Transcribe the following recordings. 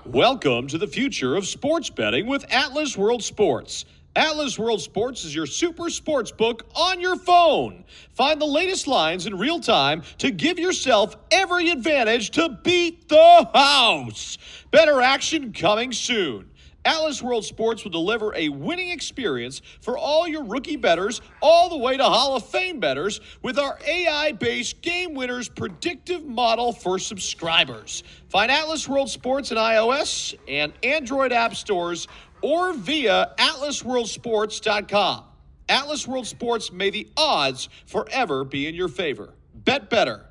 Welcome to the future of sports betting with Atlas World Sports. Atlas World Sports is your super sports book on your phone. Find the latest lines in real time to give yourself every advantage to beat the house. Better action coming soon. Atlas World Sports will deliver a winning experience for all your rookie bettors all the way to Hall of Fame bettors with our AI-based Game Winners predictive model for subscribers. Find Atlas World Sports in iOS and Android app stores or via atlasworldsports.com. Atlas World Sports, may the odds forever be in your favor. Bet better.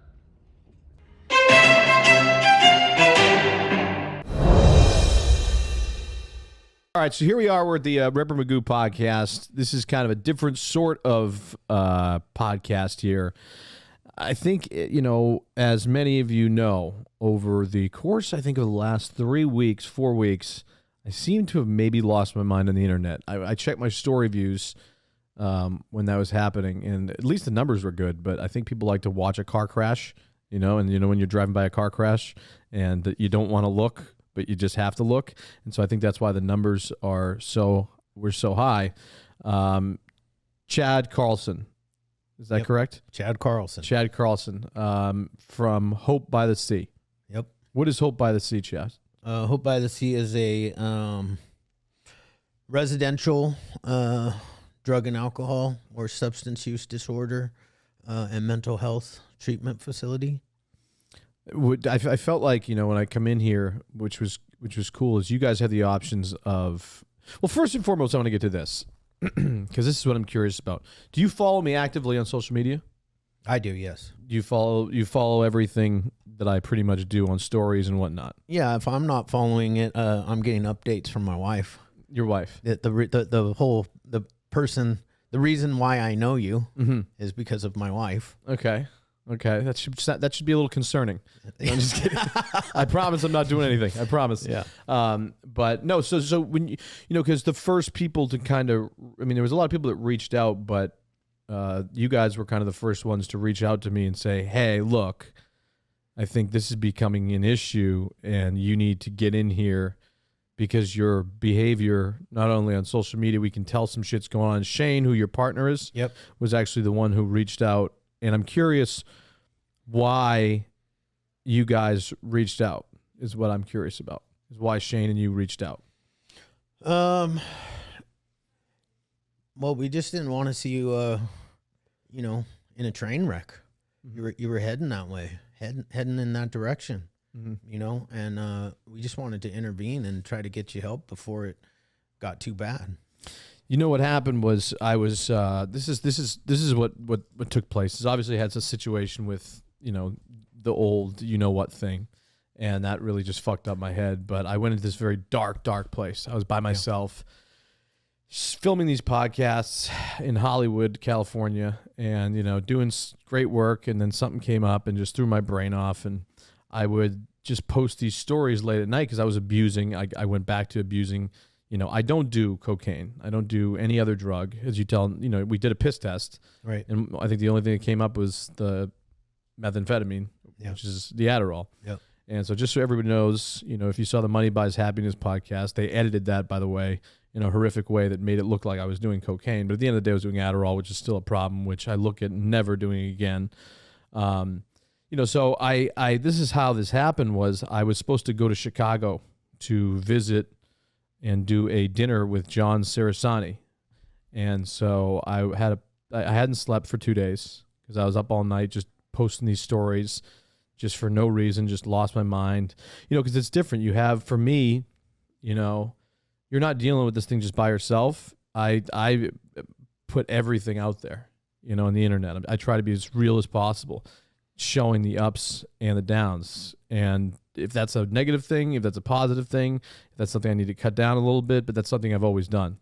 All right, so here we are. We're at the Ripper Magoo podcast. This is kind of a different sort of podcast here. I think, as many of you know, over the course, I think, of the last 4 weeks, I seem to have maybe lost my mind on the internet. I checked my story views when that was happening, and at least the numbers were good, but I think people like to watch a car crash, and when you're driving by a car crash and you don't want to look, but you just have to look. And so I think that's why the numbers were so high. Chad Carlson. Is that correct? Chad Carlson. Chad Carlson from Hope by the Sea. Yep. What is Hope by the Sea, Chad? Hope by the Sea is a residential drug and alcohol or substance use disorder and mental health treatment facility. I felt like, when I come in here, which was cool, is you guys have the options of, well, first and foremost, I want to get to this because this is what I'm curious about. Do you follow me actively on social media? I do, yes. Do you follow everything that I pretty much do on stories and whatnot? Yeah, if I'm not following it, I'm getting updates from my wife. Your wife? The reason why I know you is because of my wife. Okay, that should be a little concerning. I'm just kidding. I promise I'm not doing anything. I promise. Yeah. But no, so when because the first people to kind of, there was a lot of people that reached out, but you guys were kind of the first ones to reach out to me and say, hey, look, I think this is becoming an issue and you need to get in here because your behavior, not only on social media, we can tell some shit's going on. Shane, who your partner is, was actually the one who reached out. And I'm curious why you guys reached out is what I'm curious about. Is why Shane and you reached out. Well, we just didn't want to see you, in a train wreck. You were heading that way, heading in that direction, and we just wanted to intervene and try to get you help before it got too bad. What happened was I was this is what took place. Is obviously I had a situation with the old what thing, and that really just fucked up my head. But I went into this very dark place. I was by myself, filming these podcasts in Hollywood, California, and doing great work. And then something came up and just threw my brain off. And I would just post these stories late at night because I was abusing. I went back to abusing. I don't do cocaine. I don't do any other drug. As you tell, we did a piss test. Right. And I think the only thing that came up was the methamphetamine, which is the Adderall. Yep. And so just so everybody knows, if you saw the Money Buys Happiness podcast, they edited that, by the way, in a horrific way that made it look like I was doing cocaine. But at the end of the day, I was doing Adderall, which is still a problem, which I look at never doing again. So I this is how this happened was I was supposed to go to Chicago to visit and do a dinner with John Sarasani. And so I hadn't slept for 2 days because I was up all night just posting these stories just for no reason, just lost my mind. Because it's different. You have, for me, you're not dealing with this thing just by yourself. I put everything out there, on the internet. I try to be as real as possible, showing the ups and the downs. And if that's a negative thing, if that's a positive thing, if that's something I need to cut down a little bit, but that's something I've always done.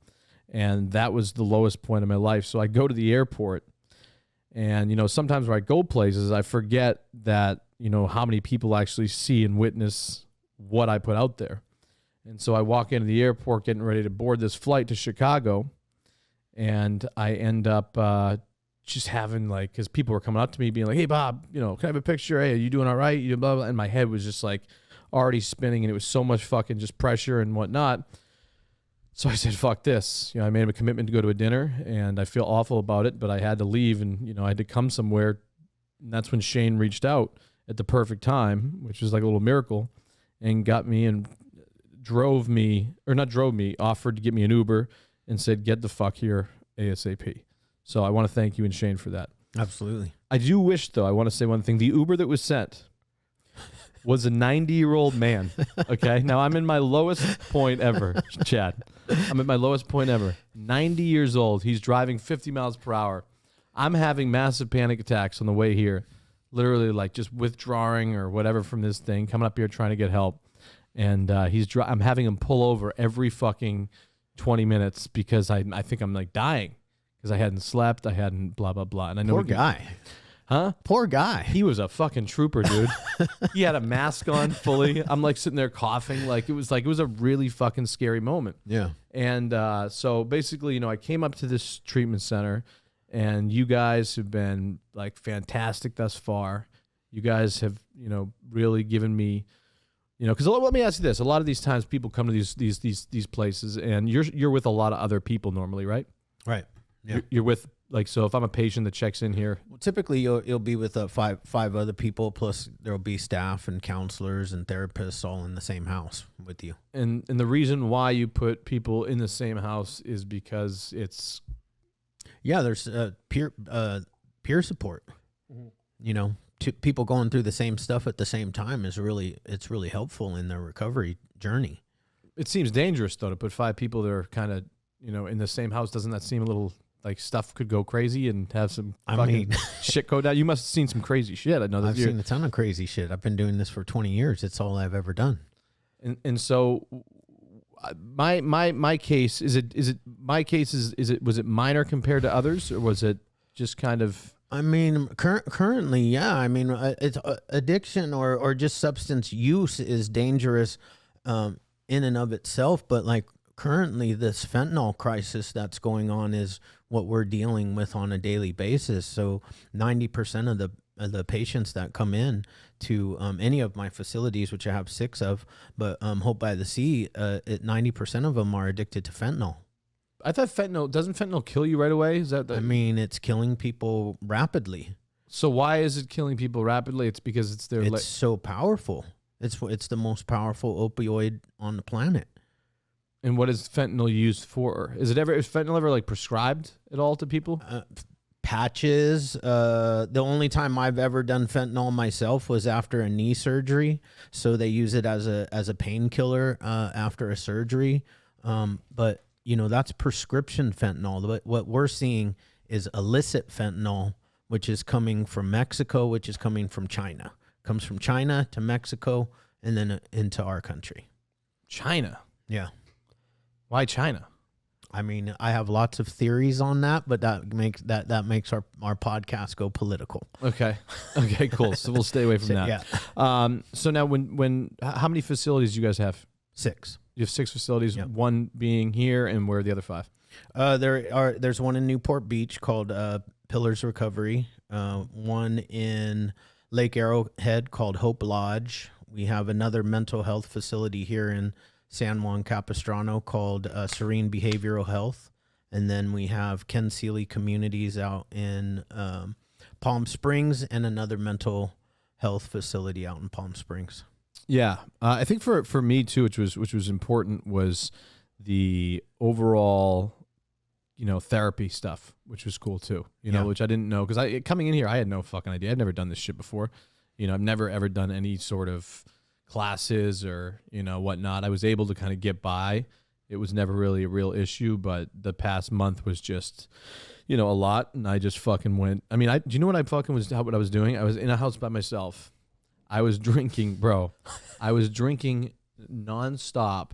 And that was the lowest point in my life. So I go to the airport and, sometimes when I go places, I forget that, how many people actually see and witness what I put out there. And so I walk into the airport getting ready to board this flight to Chicago, and I end up just having because people were coming up to me being like, hey, Bob, can I have a picture? Hey, are you doing all right? Blah, blah. And my head was just like, already spinning, and it was so much fucking just pressure and whatnot. So I said, fuck this. I made a commitment to go to a dinner, and I feel awful about it, but I had to leave, and, I had to come somewhere. And that's when Shane reached out at the perfect time, which was like a little miracle, and got me and offered to get me an Uber and said, get the fuck here ASAP. So I want to thank you and Shane for that. Absolutely. I do wish, though, I want to say one thing. The Uber that was sent was a 90-year-old man. Okay? Now, I'm in my lowest point ever, Chad. I'm at my lowest point ever. 90 years old. He's driving 50 miles per hour. I'm having massive panic attacks on the way here. Literally, like, just withdrawing or whatever from this thing, coming up here trying to get help. And I'm having him pull over every fucking 20 minutes because I think I'm, like, dying because I hadn't slept. I hadn't blah, blah, blah. And I know Poor guy. Huh? Poor guy. He was a fucking trooper, dude. He had a mask on fully. I'm like sitting there coughing. It was a really fucking scary moment. Yeah. And so basically, I came up to this treatment center, and you guys have been like fantastic thus far. You guys have, really given me, because let me ask you this: a lot of these times people come to these places, and you're with a lot of other people normally, right? Right. Yeah. You're with. So if I'm a patient that checks in here, Well, typically you'll be with five other people, plus there'll be staff and counselors and therapists all in the same house with you. and the reason why you put people in the same house is because it's There's peer support. People going through the same stuff at the same time it's really helpful in their recovery journey. It seems dangerous though to put 5 people that are kind of in the same house. Doesn't that seem a little like stuff could go crazy and have some fucking shit go down? You must have seen some crazy shit. I know that I've seen a ton of crazy shit. I've been doing this for 20 years. It's all I've ever done. And so my case was it minor compared to others, or was it just kind of? I mean, currently, yeah. I mean, it's addiction or just substance use is dangerous in and of itself. But like currently, this fentanyl crisis that's going on is what we're dealing with on a daily basis. So 90% of the patients that come in to any of my facilities, which I have 6 of, but Hope by the Sea, 90% of them are addicted to fentanyl. I thought doesn't fentanyl kill you right away? Is that? I mean, it's killing people rapidly. So why is it killing people rapidly? It's because it's so powerful. It's the most powerful opioid on the planet. And what is fentanyl used for? Is fentanyl ever like prescribed at all to people? Patches. The only time I've ever done fentanyl myself was after a knee surgery. So they use it as a painkiller after a surgery. But that's prescription fentanyl. What we're seeing is illicit fentanyl, which is coming from Mexico, which is coming from China. Comes from China to Mexico and then into our country. China. Yeah. Why China? I mean, I have lots of theories on that, but that makes our podcast go political. Okay, cool. So we'll stay away from that. Yeah. So now, how many facilities do you guys have? 6. You have 6 facilities. Yep. One being here, and where are the other 5? There's one in Newport Beach called Pillars Recovery. One in Lake Arrowhead called Hope Lodge. We have another mental health facility here in San Juan Capistrano called Serene Behavioral Health. And then we have Ken Seeley Communities out in Palm Springs, and another mental health facility out in Palm Springs. Yeah. I think for me too, which was important, was the overall, therapy stuff, which was cool too, which I didn't know. Because coming in here, I had no fucking idea. I'd never done this shit before. I've never ever done any sort of classes or whatnot. I was able to kind of get by. It was never really a real issue, but the past month was just a lot, and I just fucking went. I mean, do you know what what I was doing? I was in a house by myself. I was drinking, bro. I was drinking nonstop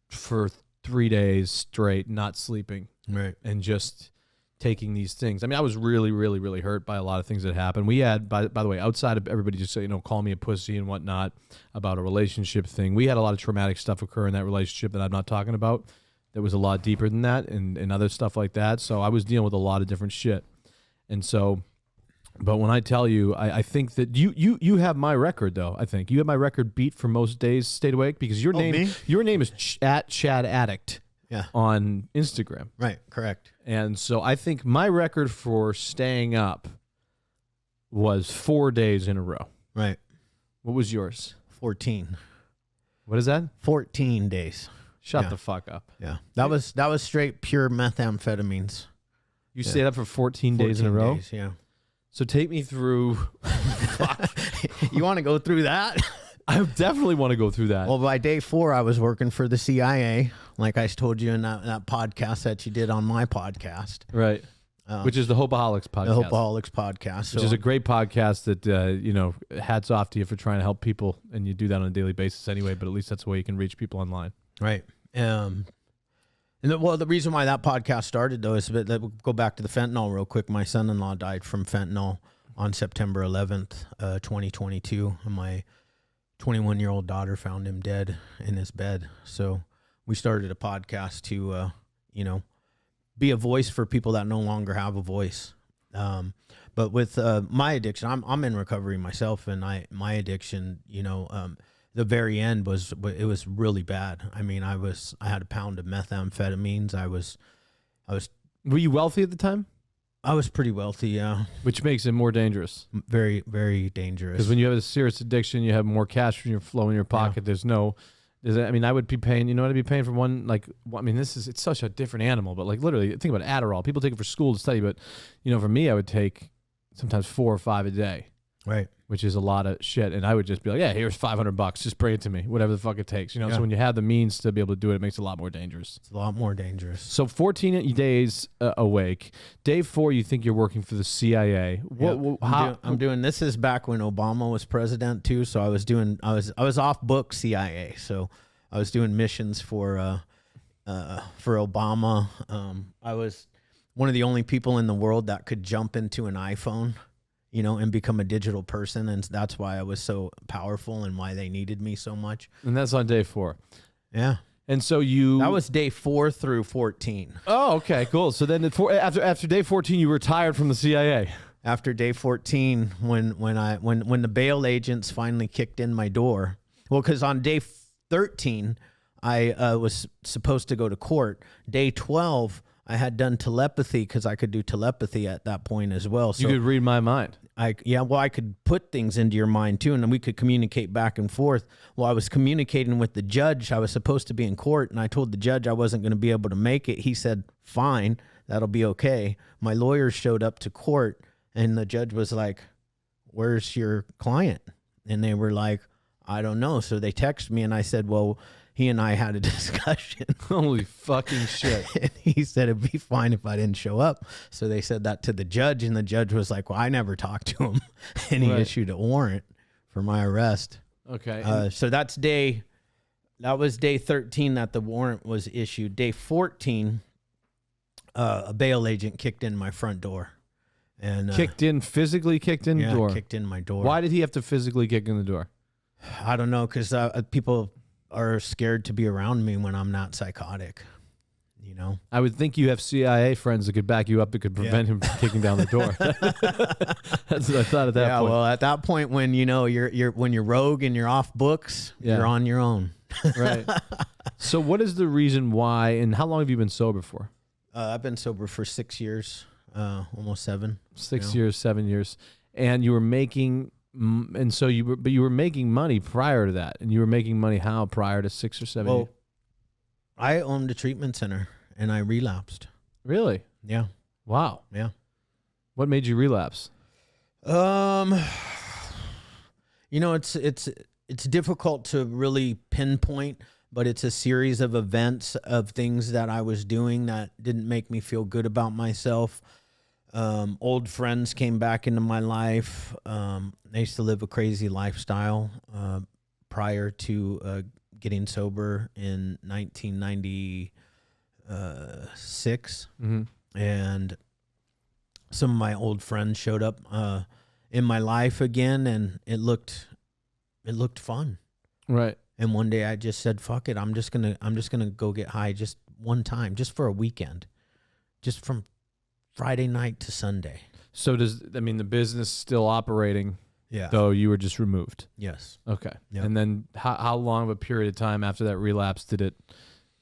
for 3 days straight, not sleeping, Right. and just taking these things. I mean, I was really, really, really hurt by a lot of things that happened. We had, by the way, outside of everybody just call me a pussy and whatnot about a relationship thing, we had a lot of traumatic stuff occur in that relationship that I'm not talking about. That was a lot deeper than that, and other stuff like that. So I was dealing with a lot of different shit. And so But when I tell you, I think that you have my record though. I think you have my record beat for most days stayed awake because your me? name is at Chad Addict. Yeah. On Instagram. Right. Correct. And so I think my record for staying up was 4 days in a row. Right. What was yours? 14. What is that? 14 days. Shut the fuck up. Yeah. That was straight pure methamphetamines. You stayed up for 14 days in a row? Days, yeah. So take me through. You want to go through that? I definitely want to go through that. Well, by day 4, I was working for the CIA, like I told you in that podcast that you did on my podcast. Right. Which is the Hopeaholics podcast. The Hopeaholics podcast. Which is a great podcast that, hats off to you for trying to help people. And you do that on a daily basis anyway, but at least that's the way you can reach people online. Right. And the reason why that podcast started, though, is we'll go back to the fentanyl real quick. My son-in-law died from fentanyl on September 11th, 2022. And my 21-year-old daughter found him dead in his bed. So we started a podcast to, be a voice for people that no longer have a voice. But with my addiction, I'm in recovery myself, and my addiction, the very end was really bad. I mean, I had a pound of methamphetamines. I was. Were you wealthy at the time? I was pretty wealthy, yeah. Which makes it more dangerous. Very, very dangerous. Because when you have a serious addiction, you have more cash from your flow in your pocket. Yeah. I would be paying, what I'd be paying for one, it's such a different animal, but like literally think about Adderall. People take it for school to study, but for me, I would take sometimes 4 or 5 a day. Right. Which is a lot of shit. And I would just be like, yeah, here's $500. Just bring it to me, whatever the fuck it takes. Yeah. So when you have the means to be able to do it, it makes it a lot more dangerous. It's a lot more dangerous. So 14 days awake. Day 4, you think you're working for the CIA. I'm doing this is back when Obama was president too. So I was off book CIA. So I was doing missions for Obama. I was one of the only people in the world that could jump into an iPhone, and become a digital person. And that's why I was so powerful and why they needed me so much. And that's on day 4. Yeah. And so that was day 4 through 14. Oh, okay, cool. So then after day 14, you retired from the CIA. After day 14, when the bail agents finally kicked in my door, well, because on day 13, I was supposed to go to court. Day 12, I had done telepathy because I could do telepathy at that point as well. So you could read my mind. I could put things into your mind too, and then we could communicate back and forth. Well, I was communicating with the judge. I was supposed to be in court, and I told the judge I wasn't going to be able to make it. He said, fine, that'll be okay. My lawyers showed up to court, and the judge was like, where's your client? And they were like, I don't know. So they texted me, and I said, well, he and I had a discussion. Holy fucking shit. And he said it'd be fine if I didn't show up. So they said that to the judge, and the judge was like, well, I never talked to him. And he issued a warrant for my arrest. Okay. So that was day 13 that the warrant was issued. Day 14, a bail agent kicked in my front door. And physically kicked in the door? Yeah, kicked in my door. Why did he have to physically kick in the door? I don't know, because people are scared to be around me when I'm not psychotic, I would think you have CIA friends that could back you up that could prevent him from kicking down the door. That's what I thought at that point. Well, at that point when you're rogue and you're off books, you're on your own. Right. So what is the reason why, and how long have you been sober for? I've been sober for 6 years, almost 7. 6 years, 7 years, and you were making. And so you were making money prior to that, and you were making money how prior to 6 or 7 years? I owned a treatment center, and I relapsed. Really? Yeah. Wow. Yeah. What made you relapse? It's difficult to really pinpoint, but it's a series of events of things that I was doing that didn't make me feel good about myself. Old friends came back into my life. I used to live a crazy lifestyle prior to getting sober in 1996. Mm-hmm. And some of my old friends showed up in my life again, and it looked fun. Right. And one day I just said, fuck it, I'm just gonna go get high just one time, just for a weekend, just from Friday night to Sunday. So the business still operating? Yeah. Though you were just removed. Yes. Okay. Yep. And then how long of a period of time after that relapse did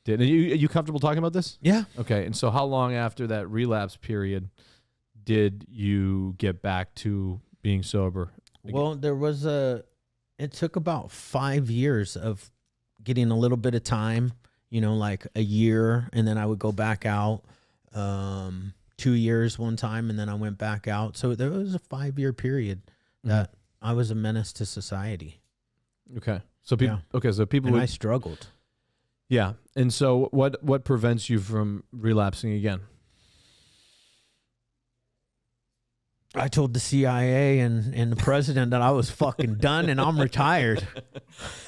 are you comfortable talking about this? Yeah. Okay. And so how long after that relapse period did you get back to being sober again? Well, it took about 5 years of getting a little bit of time, like a year, and then I would go back out, 2 years one time, and then I went back out. So there was a 5-year period that I was a menace to society. Okay. So people, and I struggled. Yeah. And so what prevents you from relapsing again? I told the CIA and the president that I was fucking done and I'm retired.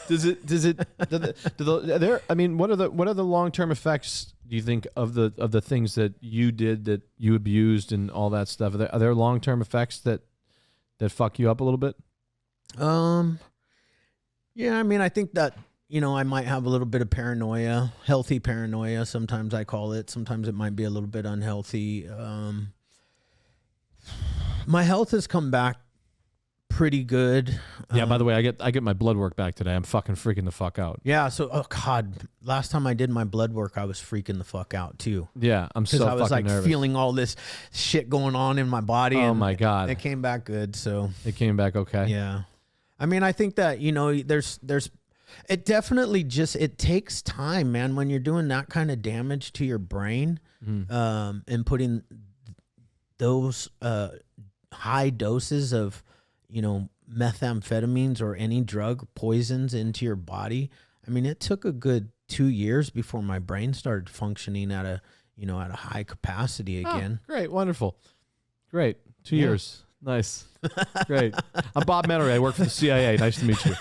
What are the long-term effects, do you think, of the things that you did, that you abused and all that stuff? Are there long-term effects that fuck you up a little bit? Yeah, I think that, I might have a little bit of paranoia, healthy paranoia. Sometimes I call it. Sometimes it might be a little bit unhealthy. My health has come back pretty good. Yeah, by the way, I get my blood work back today. I'm fucking freaking the fuck out. Yeah, so, oh God, last time I did my blood work, I was freaking the fuck out too. Yeah, I'm so fucking nervous. Because I was like feeling all this shit going on in my body. Oh my God. It came back good, so. It came back okay? Yeah. I think that, there's it definitely it takes time, man, when you're doing that kind of damage to your brain, and putting those high doses of, methamphetamines or any drug poisons into your body. It took a good 2 years before my brain started functioning at a high capacity again. Oh, great. Wonderful. Great. 2 years. Nice. Great. I'm Bob Menery. I work for the CIA. Nice to meet you.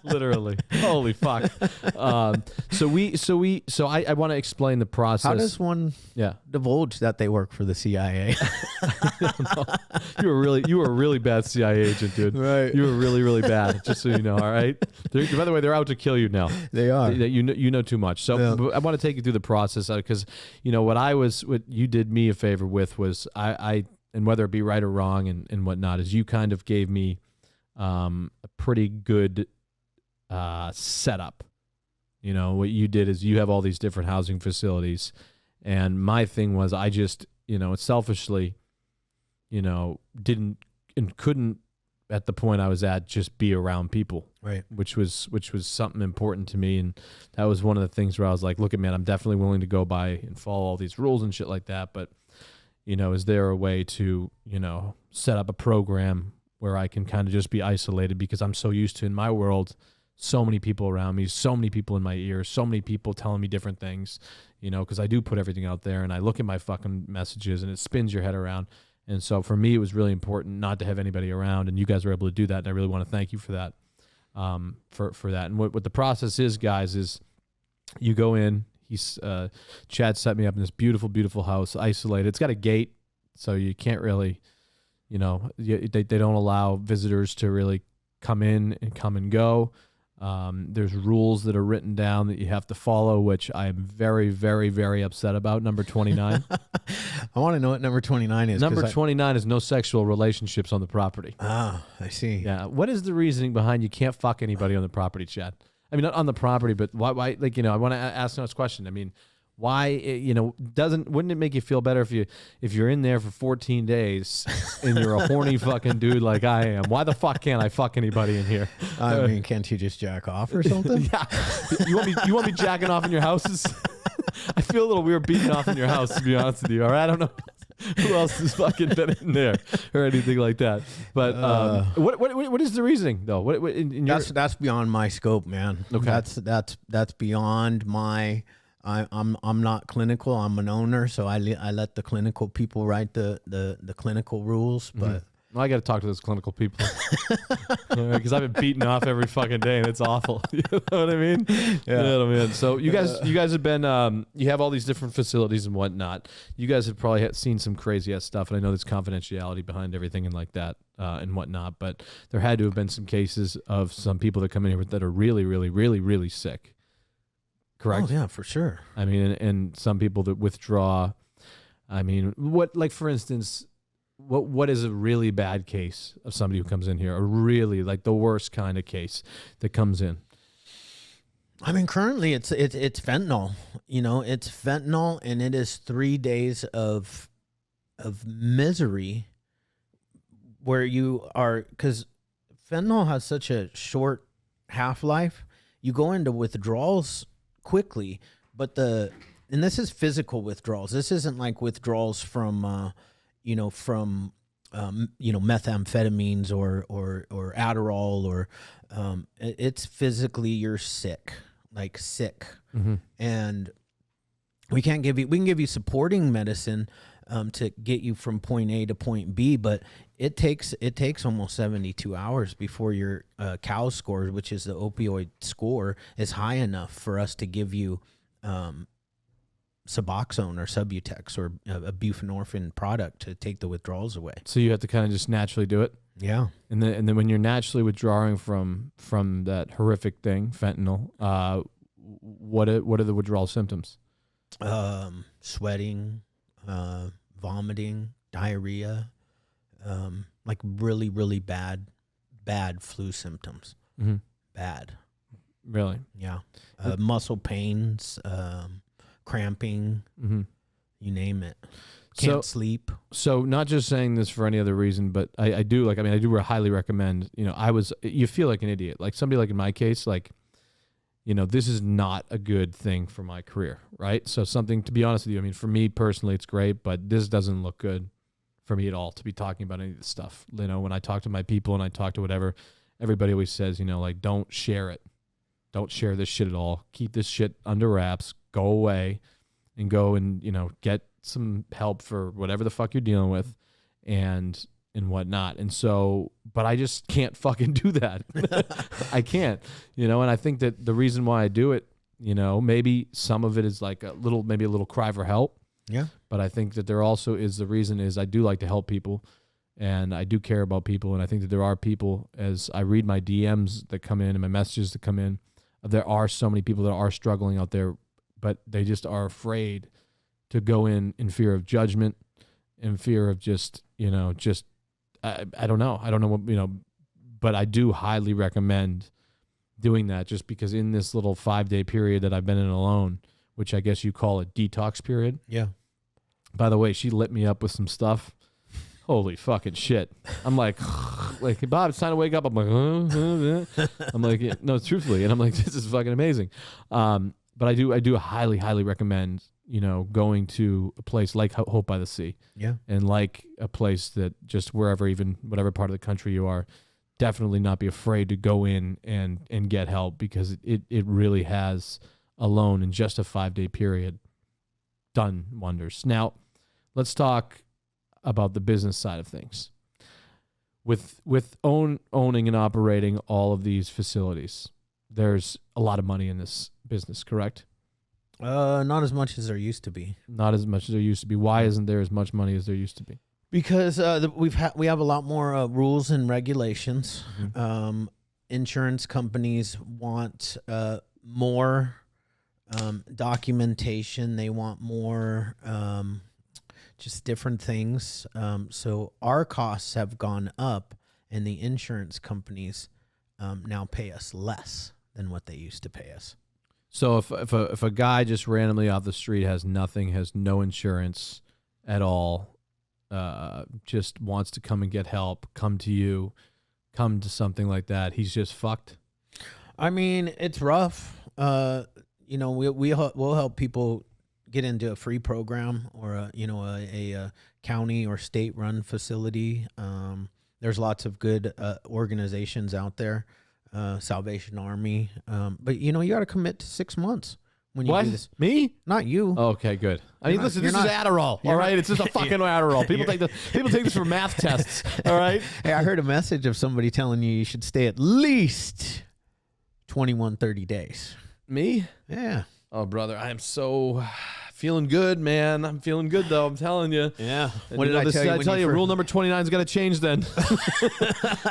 Literally. Holy fuck. So I want to explain the process. How does one divulge that they work for the CIA? You were a really bad CIA agent, dude. Right. You were really, really bad, just so you know, all right? By the way, they're out to kill you now. They are. You know too much. So I want to take you through the process, because what you did me a favor with was and whether it be right or wrong and whatnot, is you kind of gave me a pretty good setup. What you did is you have all these different housing facilities, and my thing was I just, selfishly, didn't and couldn't, at the point I was at, just be around people, right? Which was something important to me, and that was one of the things where I was like, look, man, I'm definitely willing to go by and follow all these rules and shit like that, but is there a way to, set up a program where I can kind of just be isolated, because I'm so used to, in my world, so many people around me, so many people in my ears, so many people telling me different things, because I do put everything out there and I look at my fucking messages and it spins your head around. And so for me, it was really important not to have anybody around, and you guys were able to do that. And I really want to thank you for that, for that. And what the process is, guys, is you go in. Chad set me up in this beautiful, beautiful house, isolated. It's got a gate, so you can't really, they don't allow visitors to really come in and come and go. There's rules that are written down that you have to follow, which I am very, very, very upset about. Number 29. I want to know what number 29 is. Number 29 is no sexual relationships on the property. Ah, I see. Yeah. What is the reasoning behind you can't fuck anybody on the property, Chad? Not on the property, but why? I want to ask this question. Why? Wouldn't it make you feel better if you're in there for 14 days and you're a horny fucking dude like I am? Why the fuck can't I fuck anybody in here? Can't you just jack off or something? Yeah. You want me jacking off in your houses? I feel a little weird beating off in your house, to be honest with you. All right, I don't know who else has fucking been in there or anything like that. But what is the reasoning though? That's beyond my scope, man. Okay, that's beyond my. I'm not clinical. I'm an owner, so I let the clinical people write the clinical rules. But Well, I got to talk to those clinical people because I've been beaten off every fucking day and it's awful. You know what I mean? Yeah. You know what I mean? So you guys have been, you have all these different facilities and whatnot. You guys have probably seen some crazy ass stuff, and I know there's confidentiality behind everything and like that and whatnot. But there had to have been some cases of some people that come in here that are really, really, really, really sick. Correct? Oh yeah, for sure. I mean, and some people that withdraw. I mean, what, like for instance, what is a really bad case of somebody who comes in here? A really like the worst kind of case that comes in? I mean, currently it's fentanyl. You know, it's fentanyl, and it is 3 days of misery where you are, because fentanyl has such a short half-life. You go into withdrawals quickly, and this is physical withdrawals. This isn't like withdrawals from methamphetamines or Adderall, or it's physically you're sick, like sick. Mm-hmm. And we can give you supporting medicine to get you from point A to point B, but it takes almost 72 hours before your COW score, which is the opioid score, is high enough for us to give you Suboxone or Subutex or a buprenorphine product to take the withdrawals away. So you have to kind of just naturally do it. Yeah. And then when you're naturally withdrawing from that horrific thing, fentanyl, what are the withdrawal symptoms? Sweating, vomiting, diarrhea, like really, really bad flu symptoms. Mm-hmm. Bad. Really? Yeah. Muscle pains, cramping, mm-hmm. you name it. Can't sleep. So not just saying this for any other reason, but I do highly recommend, you feel like an idiot. Like somebody like in my case, like, this is not a good thing for my career, right? So something, to be honest with you, I mean, for me personally, it's great, but this doesn't look good for me at all to be talking about any of this stuff. When I talk to my people and I talk to whatever, everybody always says, like, don't share it. Don't share this shit at all. Keep this shit under wraps. Go away and go and, get some help for whatever the fuck you're dealing with and whatnot. And so, but I just can't fucking do that. I can't, and I think that the reason why I do it, maybe some of it is like maybe a little cry for help. Yeah. But I think that there also is the reason is I do like to help people and I do care about people. And I think that there are people, as I read my DMs that come in and my messages that come in, there are so many people that are struggling out there, but they just are afraid to go in fear of judgment, in fear of just, I don't know. I don't know what, but I do highly recommend doing that just because in this little 5-day period that I've been in alone, which I guess you call a detox period. Yeah. By the way, she lit me up with some stuff. Holy fucking shit. I'm like, Bob, it's time to wake up. I'm like, I'm like, no, truthfully. And I'm like, this is fucking amazing. But I do highly, highly recommend, going to a place like Hope by the Sea. Yeah. And like a place that just whatever part of the country you are, definitely not be afraid to go in and get help because it really has alone in just a 5-day period done wonders. Now, let's talk about the business side of things. With owning and operating all of these facilities, there's a lot of money in this business, correct? Not as much as there used to be. Not as much as there used to be. Why isn't there as much money as there used to be? Because we have a lot more rules and regulations. Mm-hmm. Insurance companies want more documentation. They want more just different things. So our costs have gone up, and the insurance companies now pay us less than what they used to pay us. So if a guy just randomly off the street has nothing, has no insurance at all, just wants to come and get help, come to you, come to something like that, he's just fucked? I mean, it's rough. We'll help people get into a free program or a county or state run facility. There's lots of good organizations out there, Salvation Army. But you got to commit to 6 months when you do this. Me? Not you. Okay, good. I mean, listen, this is Adderall. All right, it's just a fucking Adderall. People take this for math tests. All right. Hey, I heard a message of somebody telling you should stay at least 21, 30 days. Me? Yeah. Oh, brother, I am so Feeling good, man. I'm feeling good though. I'm telling you. Yeah. And what did I tell you? Rule number 29's got to change. Then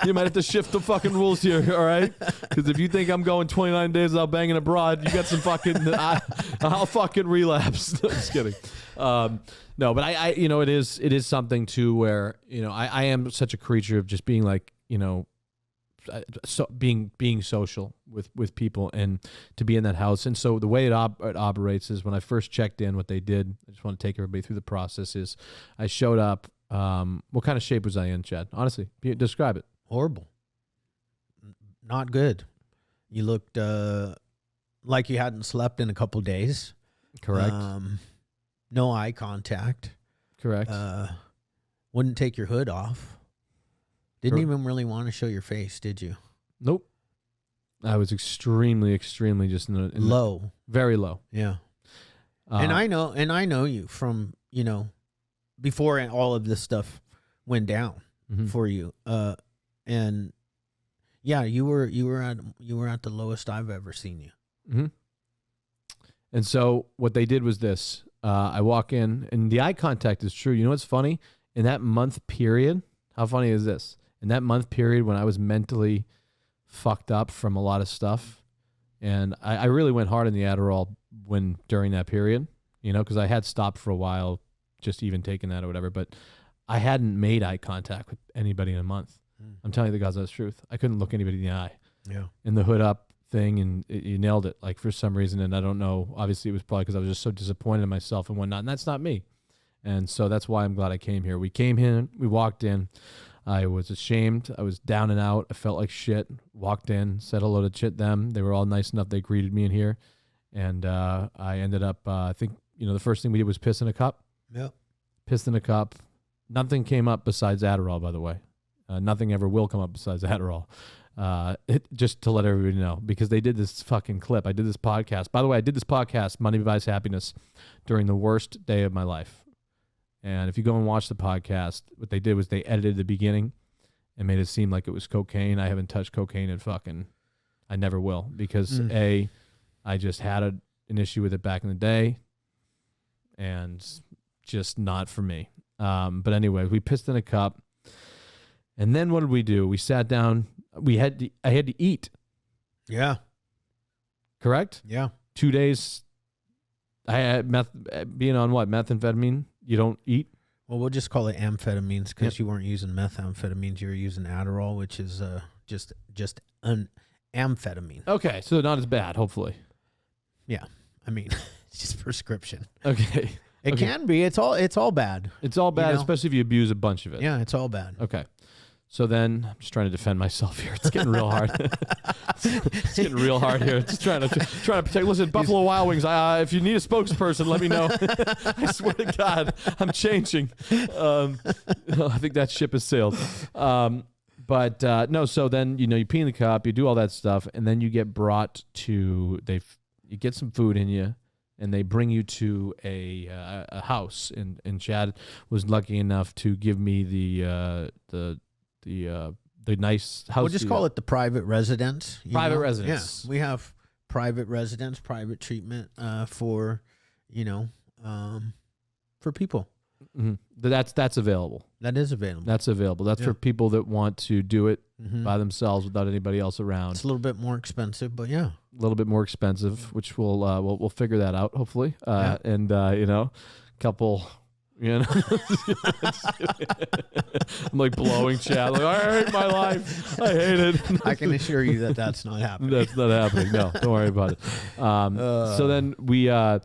you might have to shift the fucking rules here. All right? Because if you think I'm going 29 days without banging abroad, you got some fucking. I'll fucking relapse. No, just kidding. No, but I it is something too where I am such a creature of just being like so being social with people and to be in that house. And so the way it operates is when I first checked in, what they did, I just want to take everybody through the process, is I showed up. What kind of shape was I in, Chad? Honestly, describe it. Horrible. Not good. You looked like you hadn't slept in a couple days. Correct. No eye contact. Correct. Wouldn't take your hood off. Didn't even really want to show your face, did you? Nope. I was extremely just low, very low. Yeah. And I know you from before all of this stuff went down for you. And yeah, you were at the lowest I've ever seen you. Mm-hmm. And so what they did was this: I walk in, and the eye contact is true. You know what's funny? In that month period, how funny is this? In that month period when I was mentally fucked up from a lot of stuff, and I really went hard on the Adderall during that period, because I had stopped for a while, just even taking that or whatever, but I hadn't made eye contact with anybody in a month. I'm telling you the God's honest truth. I couldn't look anybody in the eye. Yeah. In the hood up thing, and you nailed it, like for some reason, and I don't know, obviously it was probably because I was just so disappointed in myself and whatnot, and that's not me. And so that's why I'm glad I came here. We came in, we walked in. I was ashamed. I was down and out. I felt like shit. Walked in, said hello to them. They were all nice enough. They greeted me in here. And I ended up, I think, the first thing we did was piss in a cup. Yep. Pissed in a cup. Nothing came up besides Adderall, by the way. Nothing ever will come up besides Adderall. Just to let everybody know, because they did this fucking clip. I did this podcast. By the way, I did this podcast, Money Buys Happiness, during the worst day of my life. And if you go and watch the podcast, what they did was they edited the beginning and made it seem like it was cocaine. I haven't touched cocaine I never will, because I just had an issue with it back in the day, and just not for me. But anyway, we pissed in a cup, and then what did we do? We sat down. I had to eat. Yeah. Correct? Yeah. 2 days. I had being on what? Methamphetamine. You don't eat? Well, we'll just call it amphetamines, because you weren't using methamphetamines. You were using Adderall, which is just an amphetamine. Okay, so not as bad, hopefully. Yeah. I mean, it's just prescription. Okay. It can be. It's all bad. It's all bad, especially if you abuse a bunch of it. Yeah, it's all bad. Okay. So then, I'm just trying to defend myself here. It's getting real hard. It's getting real hard here. Just trying to protect. Listen, Buffalo Wild Wings. If you need a spokesperson, let me know. I swear to God, I'm changing. I think that ship has sailed. But no. So then you pee in the cup, you do all that stuff, and then you get brought to you get some food in you, and they bring you to a house. And Chad was lucky enough to give me the nice house. We'll just call it the private residence. Private residence. Yeah, we have private residence, private treatment for people. Mm-hmm. That's available. That is available. That's available. That's for people that want to do it by themselves without anybody else around. It's a little bit more expensive, but yeah, a little bit more expensive, which we'll figure that out hopefully. And couple. I'm like blowing Chad. Like, I hate my life. I hate it. I can assure you that that's not happening. That's not happening. No, don't worry about it. So then we go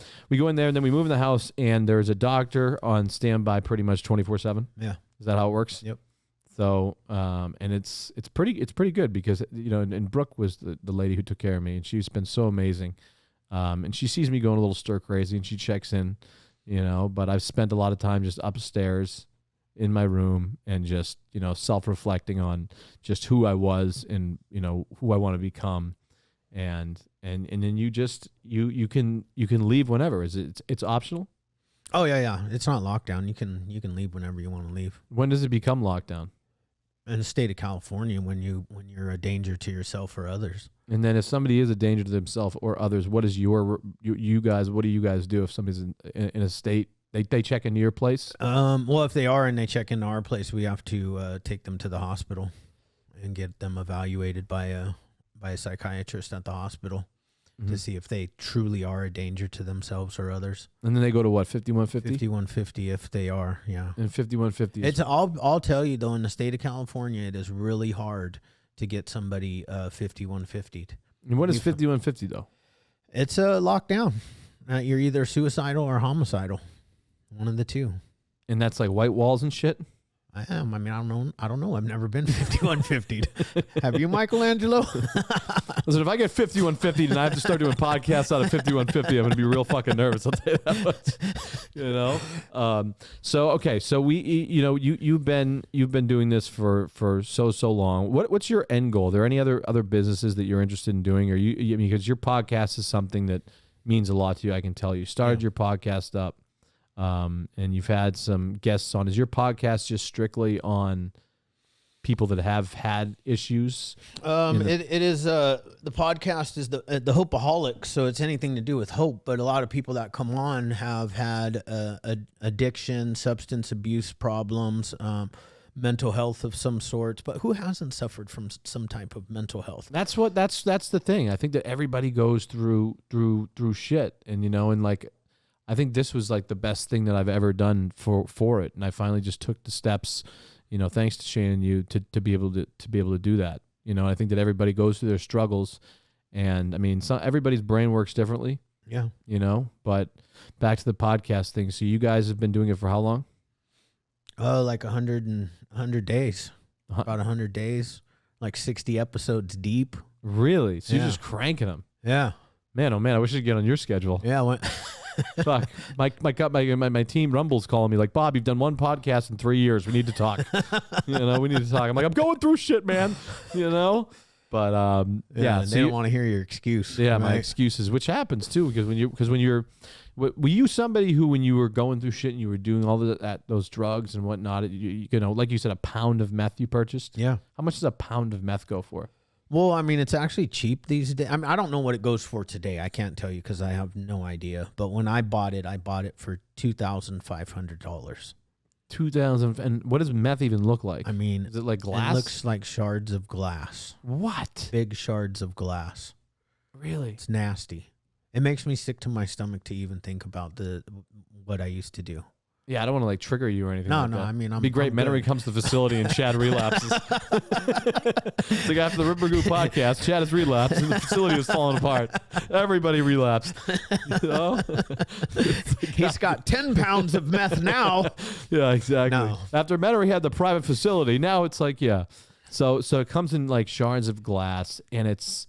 in there, and then we move in the house, and there's a doctor on standby pretty much 24/7. Yeah. Is that how it works? Yep. So and it's pretty good, because and Brooke was the lady who took care of me, and she's been so amazing. And she sees me going a little stir crazy, and she checks in. But I've spent a lot of time just upstairs in my room and just, self-reflecting on just who I was and, who I want to become. And then you can leave whenever. It's optional? Oh yeah. It's not lockdown. You can leave whenever you want to leave. When does it become lockdown? in the state of California when you're a danger to yourself or others. And then if somebody is a danger to themselves or others, what is you guys? What do you guys do if somebody's in a state? They check into your place? Well, if they are and they check into our place, we have to take them to the hospital and get them evaluated by a psychiatrist at the hospital to see if they truly are a danger to themselves or others. And then they go to what, 5150? 5150 if they are, yeah. And 5150 It's I'll tell you though, in the state of California, it is really hard to get somebody 5150'd. And what is 5150 though? It's a lockdown. You're either suicidal or homicidal. One of the two. And that's like white walls and shit? I am. I mean, I don't know. I've never been 5150'd. Have you, Michelangelo? Listen, if I get 5150 and I have to start doing podcasts out of 5150, I'm going to be real fucking nervous. I'll tell you that much. You know? So you've been doing this for so long. What's your end goal? Are there any other businesses that you're interested in doing? Or because your podcast is something that means a lot to you, I can tell you. Started your podcast up. And you've had some guests on. Is your podcast just strictly on people that have had issues? It is. The podcast is the Hopeaholics, so it's anything to do with hope. But a lot of people that come on have had addiction, substance abuse problems, mental health of some sort. But who hasn't suffered from some type of mental health? That's the thing. I think that everybody goes through shit, and and like. I think this was like the best thing that I've ever done for it, and I finally just took the steps, thanks to Shane and you, to be able to do that. I think that everybody goes through their struggles, and I mean, everybody's brain works differently. Yeah. But back to the podcast thing. So you guys have been doing it for how long? Like 100 days. About 100 days, like 60 episodes deep. Really? So you're just cranking them? Yeah. Man, oh man, I wish I could get on your schedule. Yeah. Fuck. My team Rumble's calling me like, Bob, you've done one podcast in 3 years. We need to talk. We need to talk. I'm like, I'm going through shit, man. But they don't want to hear your excuse. Yeah, right? My excuses, which happens too, because when you're, were you somebody who, when you were going through shit and you were doing all those drugs and whatnot, like you said, a pound of meth you purchased? Yeah. How much does a pound of meth go for? Well, I mean, it's actually cheap these days. I mean, I don't know what it goes for today. I can't tell you because I have no idea. But when I bought it for $2,500. 2,000. And what does meth even look like? I mean, is it like glass? It looks like shards of glass. What? Big shards of glass. Really? It's nasty. It makes me sick to my stomach to even think about what I used to do. Yeah, I don't want to like trigger you or anything. No, like no. That. I mean, it'd be great. Menery comes to the facility and Chad relapses. It's like after the Magoo podcast, Chad has relapsed and the facility is falling apart. Everybody relapsed. He's got 10 pounds of meth now. Yeah, exactly. No. After Menery had the private facility, now it's like, yeah. So it comes in like shards of glass, and it's,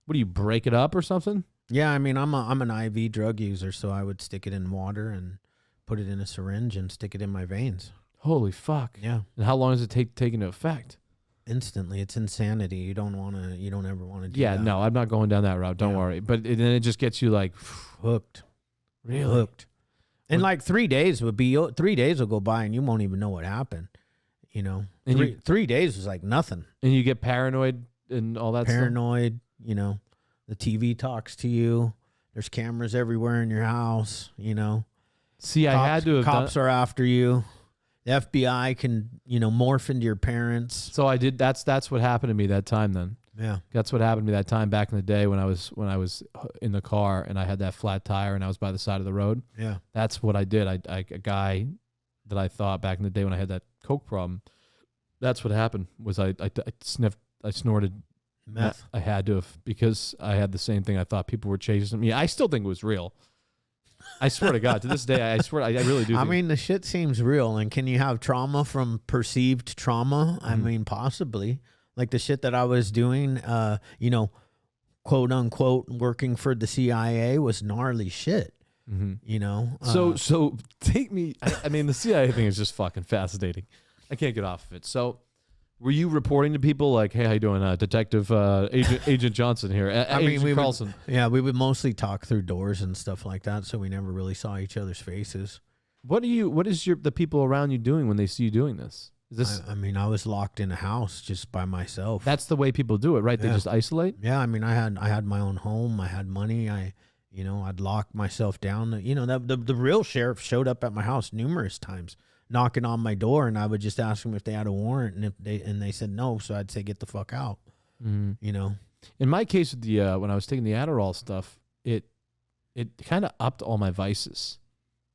what do you break it up or something? Yeah, I mean, I'm an IV drug user, so I would stick it in water and put it in a syringe and stick it in my veins. Holy fuck. Yeah. And how long does it take into effect? Instantly. It's insanity. You don't ever want to do that. Yeah, no, I'm not going down that route. Don't worry. But then it just gets you like hooked. Really? Hooked. And like 3 days will go by and you won't even know what happened. And 3 days was like nothing. And you get paranoid and all that Paranoid, the TV talks to you. There's cameras everywhere in your house, See, I had to have cops are after you. The FBI can, morph into your parents. So I did. That's what happened to me that time. Then yeah, that's what happened to me that time back in the day when I was in the car and I had that flat tire and I was by the side of the road. Yeah, that's what I did. A guy that I thought back in the day when I had that coke problem. That's what happened. Was I snorted meth. I had to have, because I had the same thing. I thought people were chasing me. I still think it was real. I swear to God, to this day, I swear, I really do. I mean, the shit seems real. And can you have trauma from perceived trauma? I mean, possibly. Like the shit that I was doing, quote unquote, working for the CIA was gnarly shit. So take me. I mean, the CIA thing is just fucking fascinating. I can't get off of it. So, were you reporting to people like, "Hey, how you doing, Detective Agent Johnson here"? Agent Carlson. We would mostly talk through doors and stuff like that, so we never really saw each other's faces. What is the people around you doing when they see you doing this? Is this? I mean, I was locked in a house just by myself. That's the way people do it, right? They Yeah. just isolate. Yeah, I mean, I had my own home. I had money. I'd lock myself down. You know, the real sheriff showed up at my house numerous times, knocking on my door, and I would just ask them if they had a warrant, and if they said no, so I'd say get the fuck out. Mm-hmm. You know. In my case, with the when I was taking the Adderall stuff, it kind of upped all my vices.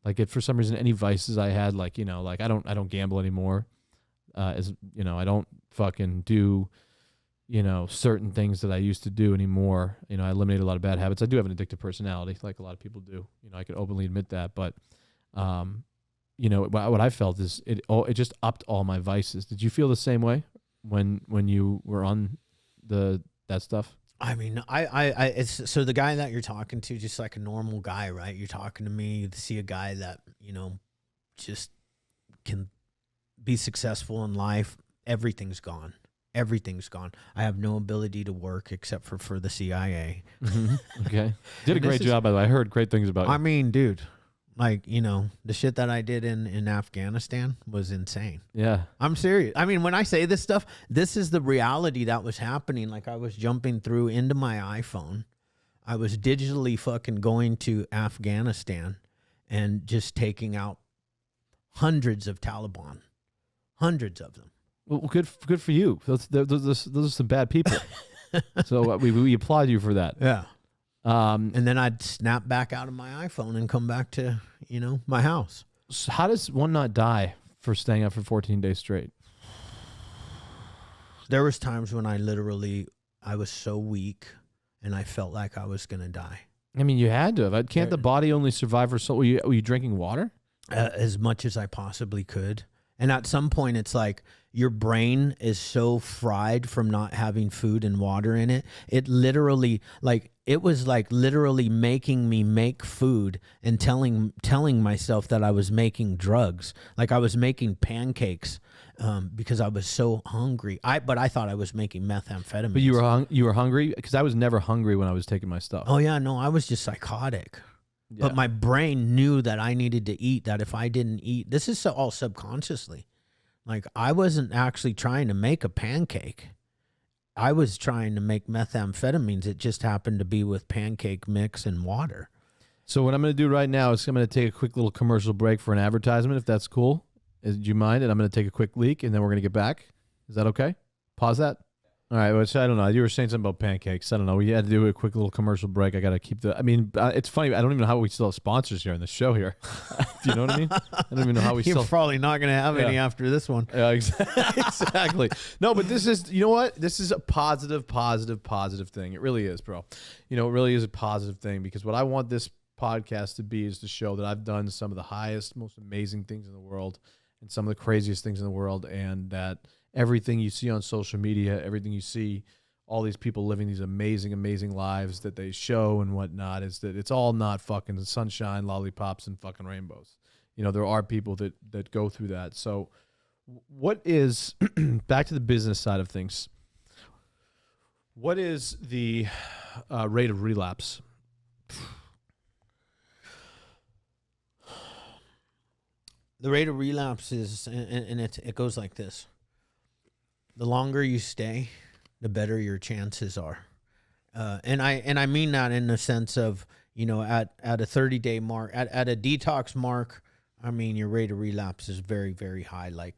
Like, if for some reason any vices I had, like, you know, like I don't gamble anymore. As you know, I don't fucking do, you know, certain things that I used to do anymore. You know, I eliminated a lot of bad habits. I do have an addictive personality, like a lot of people do. You know, I could openly admit that. But, you know, what I felt is it just upped all my vices. Did you feel the same way when you were on that stuff? I mean, it's so the guy that you're talking to, just like a normal guy, right? You're talking to me, you see a guy that, you know, just can be successful in life. Everything's gone. Everything's gone. I have no ability to work except for the CIA. Mm-hmm. Okay. Did a great job, by the way. I heard great things about you. I mean, dude, like, you know, the shit that I did in Afghanistan was insane. Yeah. I'm serious. I mean, when I say this stuff, this is the reality that was happening. Like, I was jumping through into my iPhone. I was digitally fucking going to Afghanistan and just taking out hundreds of Taliban. Hundreds of them. Well, good for you. Those are some bad people. So we applaud you for that. Yeah. And then I'd snap back out of my iPhone and come back to, you know, my house. So how does one not die for staying up for 14 days straight? There was times when I was so weak and I felt like I was going to die. I mean, you had to have. Can't the body only survive for so? Were you drinking water? As much as I possibly could. And at some point, it's like your brain is so fried from not having food and water in it. It was literally making me make food and telling myself that I was making drugs. Like, I was making pancakes because I was so hungry. But I thought I was making methamphetamine. But you were hungry? Because I was never hungry when I was taking my stuff. Oh yeah, no, I was just psychotic. Yeah. But my brain knew that I needed to eat, that if I didn't eat, this is all subconsciously. Like, I wasn't actually trying to make a pancake. I was trying to make methamphetamines. It just happened to be with pancake mix and water. So what I'm going to do right now is I'm going to take a quick little commercial break for an advertisement, if that's cool. Do you mind? And I'm going to take a quick leak, and then we're going to get back. Is that okay? Pause that. All right, which I don't know. You were saying something about pancakes. I don't know. We had to do a quick little commercial break. I got to keep it's funny. I don't even know how we still have sponsors here in the show here. Do you know what I mean? I don't even know how we You're still. probably not going to have any after this one. Yeah, exactly. No, but this is, you know what? This is a positive thing. It really is, bro. You know, it really is a positive thing, because what I want this podcast to be is to show that I've done some of the highest, most amazing things in the world and some of the craziest things in the world, and that everything you see on social media, everything you see, all these people living these amazing, amazing lives that they show and whatnot, is that it's all not fucking sunshine, lollipops, and fucking rainbows. You know, there are people that go through that. So what is, back to the business side of things, what is the rate of relapse? The rate of relapse is, and it goes like this. The longer you stay, the better your chances are. And I mean that in the sense of, you know, at a 30-day mark, at a detox mark, I mean, your rate of relapse is very, very high. Like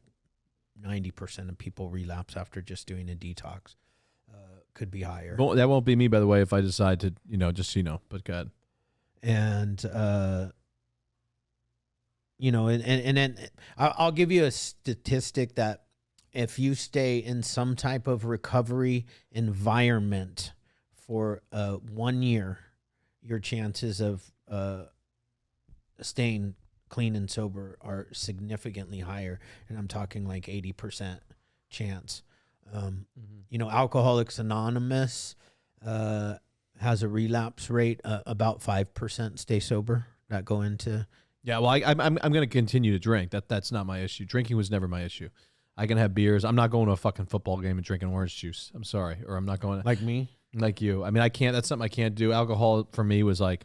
90% of people relapse after just doing a detox. Could be higher. Well, that won't be me, by the way, if I decide to, you know, just, you know, but go ahead. And, you know, and then I'll give you a statistic that if you stay in some type of recovery environment for 1 year, your chances of staying clean and sober are significantly higher. And I'm talking like 80% chance. You know, Alcoholics Anonymous has a relapse rate about 5% stay sober that go into. Yeah, well, I'm going to continue to drink. That's not my issue. Drinking was never my issue. I can have beers. I'm not going to a fucking football game and drinking orange juice. I'm sorry. Or I'm not going to. Like me? Like you. I mean, I can't. That's something I can't do. Alcohol for me was not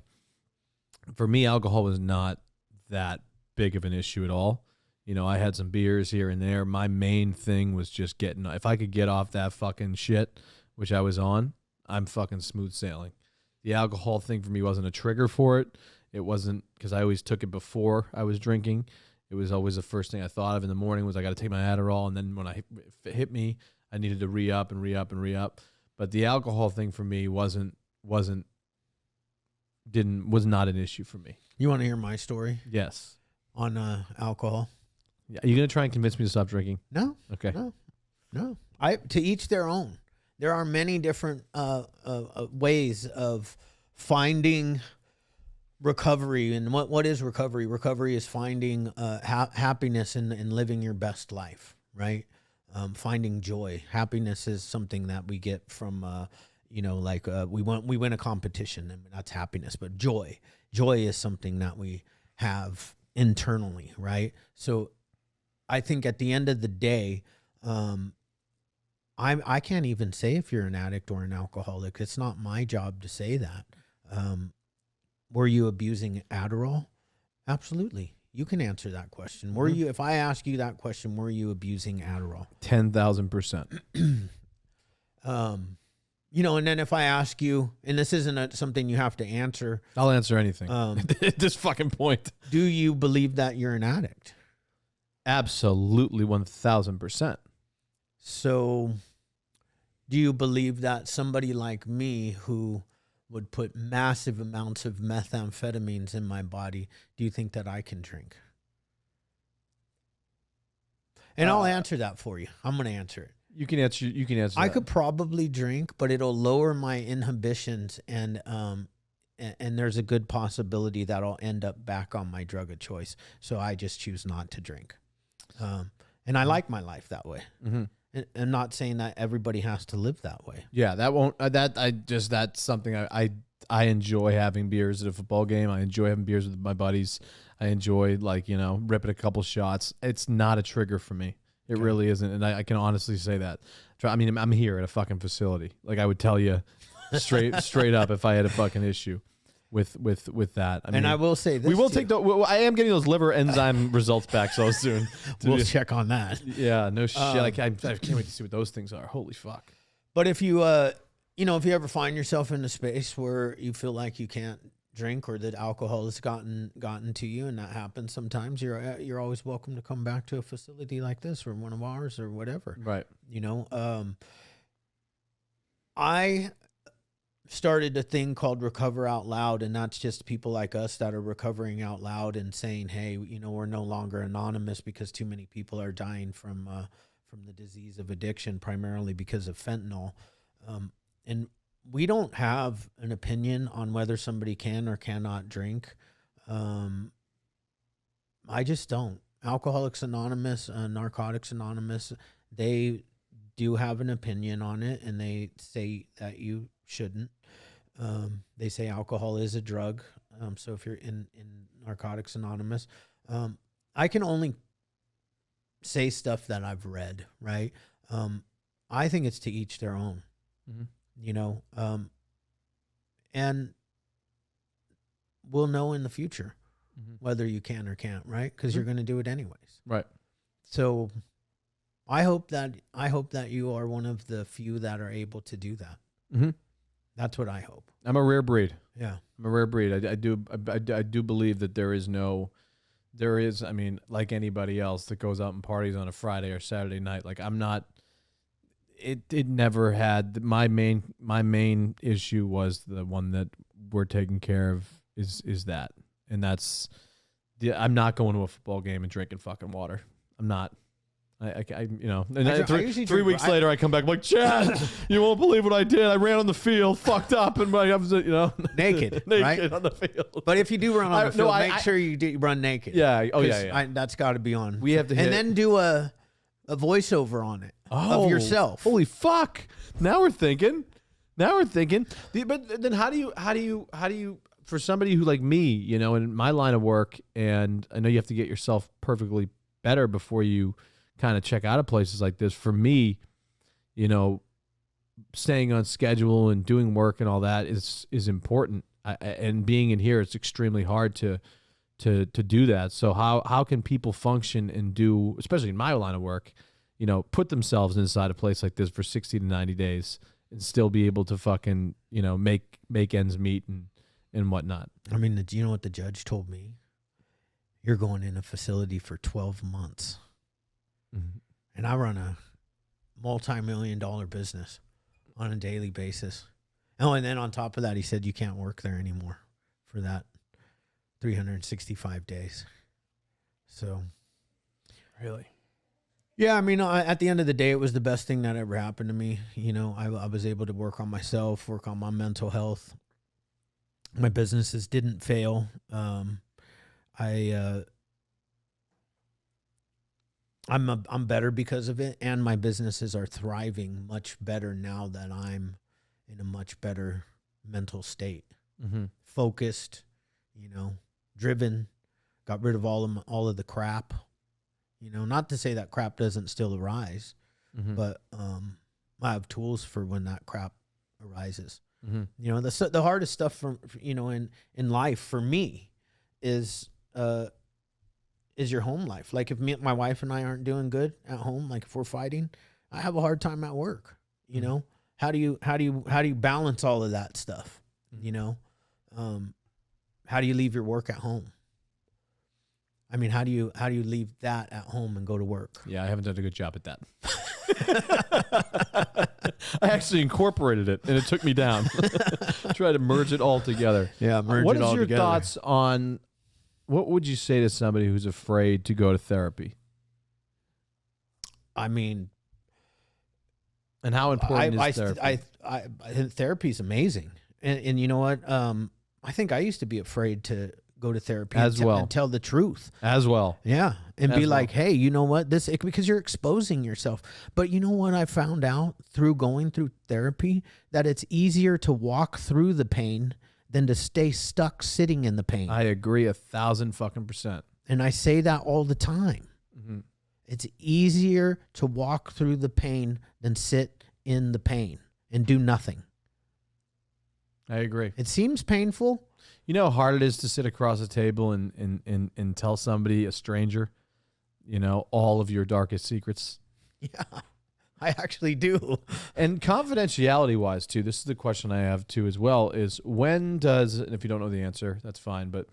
that big of an issue at all. You know, I had some beers here and there. My main thing was just getting, if I could get off that fucking shit, which I was on, I'm fucking smooth sailing. The alcohol thing for me wasn't a trigger for it. It wasn't, because I always took it before I was drinking. It was always the first thing I thought of in the morning was I got to take my Adderall. And then when if it hit me, I needed to re-up and re-up and re-up. But the alcohol thing for me was not an issue for me. You want to hear my story? Yes. On alcohol? Yeah. Are you going to try and convince me to stop drinking? No. Okay. No. To each their own. There are many different ways of finding recovery. And what is recovery? Recovery is finding happiness in living your best life, right? Finding joy. Happiness is something that we get from, we win a competition, and that's happiness. But joy is something that we have internally, right? So I think at the end of the day, I can't even say if you're an addict or an alcoholic. It's not my job to say that. Were you abusing Adderall? Absolutely. You can answer that question. Were you? If I ask you that question, were you abusing Adderall? 10,000%. And then if I ask you, and this isn't something you have to answer. I'll answer anything at this fucking point. Do you believe that you're an addict? Absolutely, 1,000%. So do you believe that somebody like me who would put massive amounts of methamphetamines in my body, do you think that I can drink? And I'll answer that for you. I'm going to answer it. You can answer. I that. could probably drink, but it'll lower my inhibitions, and there's a good possibility that I'll end up back on my drug of choice. So I just choose not to drink. And I like my life that way. Mm-hmm. And I'm not saying that everybody has to live that way. Yeah, that won't. That's something I enjoy having beers at a football game. I enjoy having beers with my buddies. I enjoy ripping a couple shots. It's not a trigger for me. It really isn't, and I can honestly say that. I mean, I'm here at a fucking facility. Like I would tell you straight up if I had a fucking issue with that. I mean, and I will say this: we will take I am getting those liver enzyme results back so soon. We'll check on that. Yeah, no shit. I can't wait to see what those things are. Holy fuck! But if you if you ever find yourself in a space where you feel like you can't drink or that alcohol has gotten to you, and that happens sometimes, you're always welcome to come back to a facility like this or one of ours or whatever. Right. I started a thing called Recover Out Loud, and that's just people like us that are recovering out loud and saying, hey, we're no longer anonymous because too many people are dying from the disease of addiction, primarily because of fentanyl. And we don't have an opinion on whether somebody can or cannot drink. I just don't. Alcoholics Anonymous, Narcotics Anonymous, they do have an opinion on it, and they say that you shouldn't. They say alcohol is a drug. So if you're in Narcotics Anonymous, I can only say stuff that I've read, right? I think it's to each their own. Mm-hmm. And we'll know in the future whether you can or can't, right? Because you're going to do it anyways. Right. So I hope that you are one of the few that are able to do that. Mm-hmm. That's what I hope. I'm a rare breed. Yeah. I'm a rare breed. I do believe that there is, I mean, like anybody else that goes out and parties on a Friday or Saturday night, like I'm not, it never had, my main issue was the one that we're taking care of is that. And that's, I'm not going to a football game and drinking fucking water. I'm not. And three weeks later, I come back, I'm like, Chad, you won't believe what I did. I ran on the field, fucked up, and I was, naked right? on the field. But if you do run on the field, make sure you run naked. Yeah. Oh, yeah. That's got to be on. We have to hit. And then do a voiceover on it of yourself. Holy fuck. Now we're thinking. But then how do you, for somebody who like me, in my line of work, and I know you have to get yourself perfectly better before you kind of check out of places like this. For me, staying on schedule and doing work and all that is important. And being in here, it's extremely hard to to do that. So how can people function and do, especially in my line of work, put themselves inside a place like this for 60 to 90 days and still be able to fucking, make ends meet and whatnot. I mean, do you know what the judge told me? You're going in a facility for 12 months. Mm-hmm. And I run a multi-million-dollar business on a daily basis. Oh, and then on top of that, he said you can't work there anymore for that 365 days. So, really? Yeah, I mean, at the end of the day, it was the best thing that ever happened to me. I was able to work on myself, work on my mental health. My businesses didn't fail. I'm better because of it, and my businesses are thriving much better now that I'm in a much better mental state. Mm-hmm. Focused, driven, got rid of all of the crap. Not to say that crap doesn't still arise, mm-hmm. but I have tools for when that crap arises. Mm-hmm. The hardest stuff in life for me is your home life. Like if my wife and I aren't doing good at home, like if we're fighting, I have a hard time at work. Mm-hmm. How do you balance all of that stuff? Mm-hmm. How do you leave your work at home? I mean, how do you leave that at home and go to work? Yeah, I haven't done a good job at that. I actually incorporated it, and it took me down. Try to merge it all together. Yeah, What is your thoughts on, what would you say to somebody who's afraid to go to therapy? I mean, and how important is therapy? I think therapy is amazing, and you know what? I think I used to be afraid to go to therapy and tell the truth as well. Yeah, and as be well. like, hey, you know what? Because you're exposing yourself. But you know what I found out through going through therapy? That it's easier to walk through the pain than to stay stuck sitting in the pain. I agree 1,000% And I say that all the time. Mm-hmm. It's easier to walk through the pain than sit in the pain and do nothing. I agree. It seems painful. You know how hard it is to sit across a table and tell somebody, a stranger, all of your darkest secrets? Yeah, I actually do. And confidentiality-wise, too, this is the question I have, too, as well, is when does, and if you don't know the answer, that's fine, but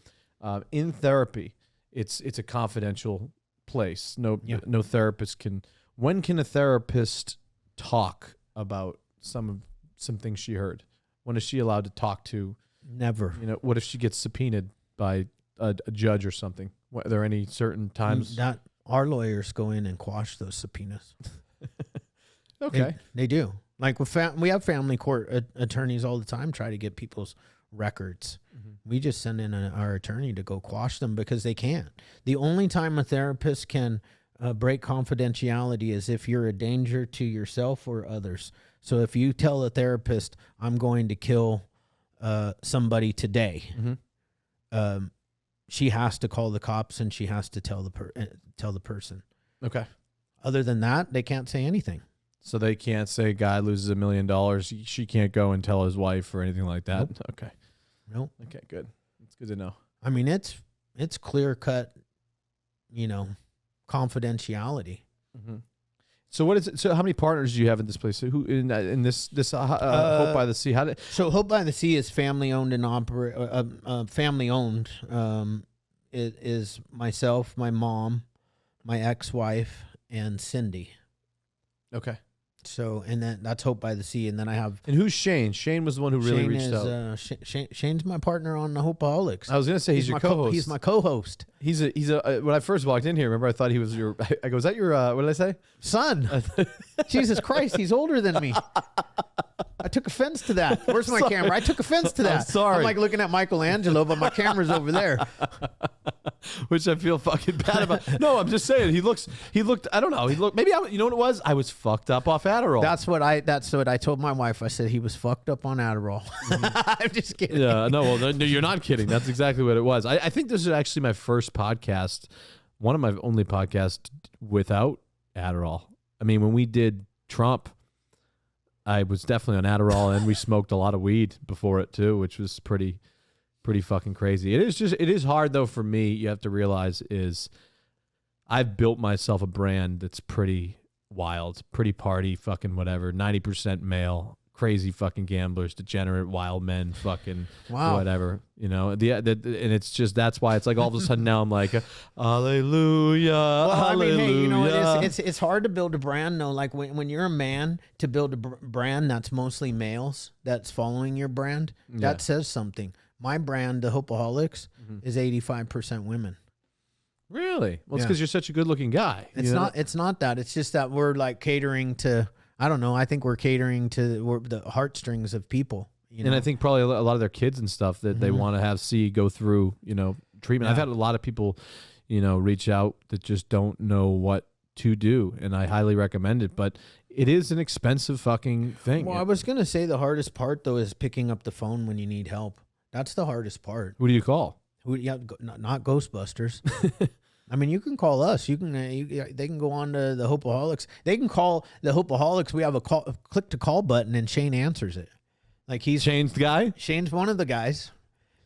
in therapy, it's a confidential place. No therapist can, when can a therapist talk about some things she heard? When is she allowed to talk to? Never. What if she gets subpoenaed by a judge or something? Are there any certain times? That our lawyers go in and quash those subpoenas. Okay. They do. Like we have family court attorneys all the time try to get people's records. Mm-hmm. We just send in our attorney to go quash them because they can't. The only time a therapist can break confidentiality is if you're a danger to yourself or others. So if you tell a therapist, I'm going to kill somebody today, mm-hmm. She has to call the cops and she has to tell the person. Okay. Other than that, they can't say anything. So they can't say a guy loses $1 million. She can't go and tell his wife or anything like that. Nope. Okay. Nope. Okay, good. It's good to know. I mean, it's clear cut, confidentiality. Mm-hmm. So what is it? So how many partners do you have in this place? So who in this Hope by the Sea? So Hope by the Sea is family owned and family owned. It is myself, my mom, my ex-wife, and Cindy. Okay. So and that's Hope by the Sea, and then I have. And who's Shane? Shane was the one who really reached out. Shane's my partner on the Hopeaholics. I was gonna say he's your co-host. He's my co-host. He's a. When I first walked in here, remember I thought he was your. I go, is that your? What did I say? Son. Jesus Christ, he's older than me. I took offense to that. Where's my camera? I took offense to that. I'm sorry. I'm like looking at Michelangelo, but my camera's over there. Which I feel fucking bad about. No, I'm just saying he looked. I don't know. Maybe you know what it was? I was fucked up off Adderall. That's what I told my wife. I said he was fucked up on Adderall. I'm just kidding. Yeah, no, well, no, you're not kidding. That's exactly what it was. I think this is actually my first podcast, one of my only podcasts without Adderall. I mean, when we did Trump, I was definitely on Adderall, and we smoked a lot of weed before it too, which was pretty pretty fucking crazy. It is hard though for me. You have to realize is I've built myself a brand that's pretty wild, pretty party, fucking whatever, 90% male, crazy fucking gamblers, degenerate wild men, fucking whatever, you know. And it's just that's why it's like all of a sudden now I'm like, hallelujah, Well, hallelujah. I mean, hey, you know, it's hard to build a brand. No, like when you're a man to build a brand that's mostly males that's following your brand, that says something. My brand, the Hopeaholics, is 85% women. Really? Well, it's because you're such a good-looking guy. It's not. It's not that. It's just that we're like catering to. I don't know. I think we're catering to the heartstrings of people. You know? And I think probably a lot of their kids and stuff that they want to see go through, you know, treatment. I've had a lot of people, you know, reach out that just don't know what to do, and I highly recommend it. But it is an expensive fucking thing. Well, I was gonna say the hardest part though is picking up the phone when you need help. That's the hardest part. Who do you call? Not Ghostbusters. I mean, you can call us. You can. They can go on to the Hopeaholics. They can call the Hopeaholics. We have a click to call button, and Shane answers it. Like Shane's the guy. Shane's one of the guys.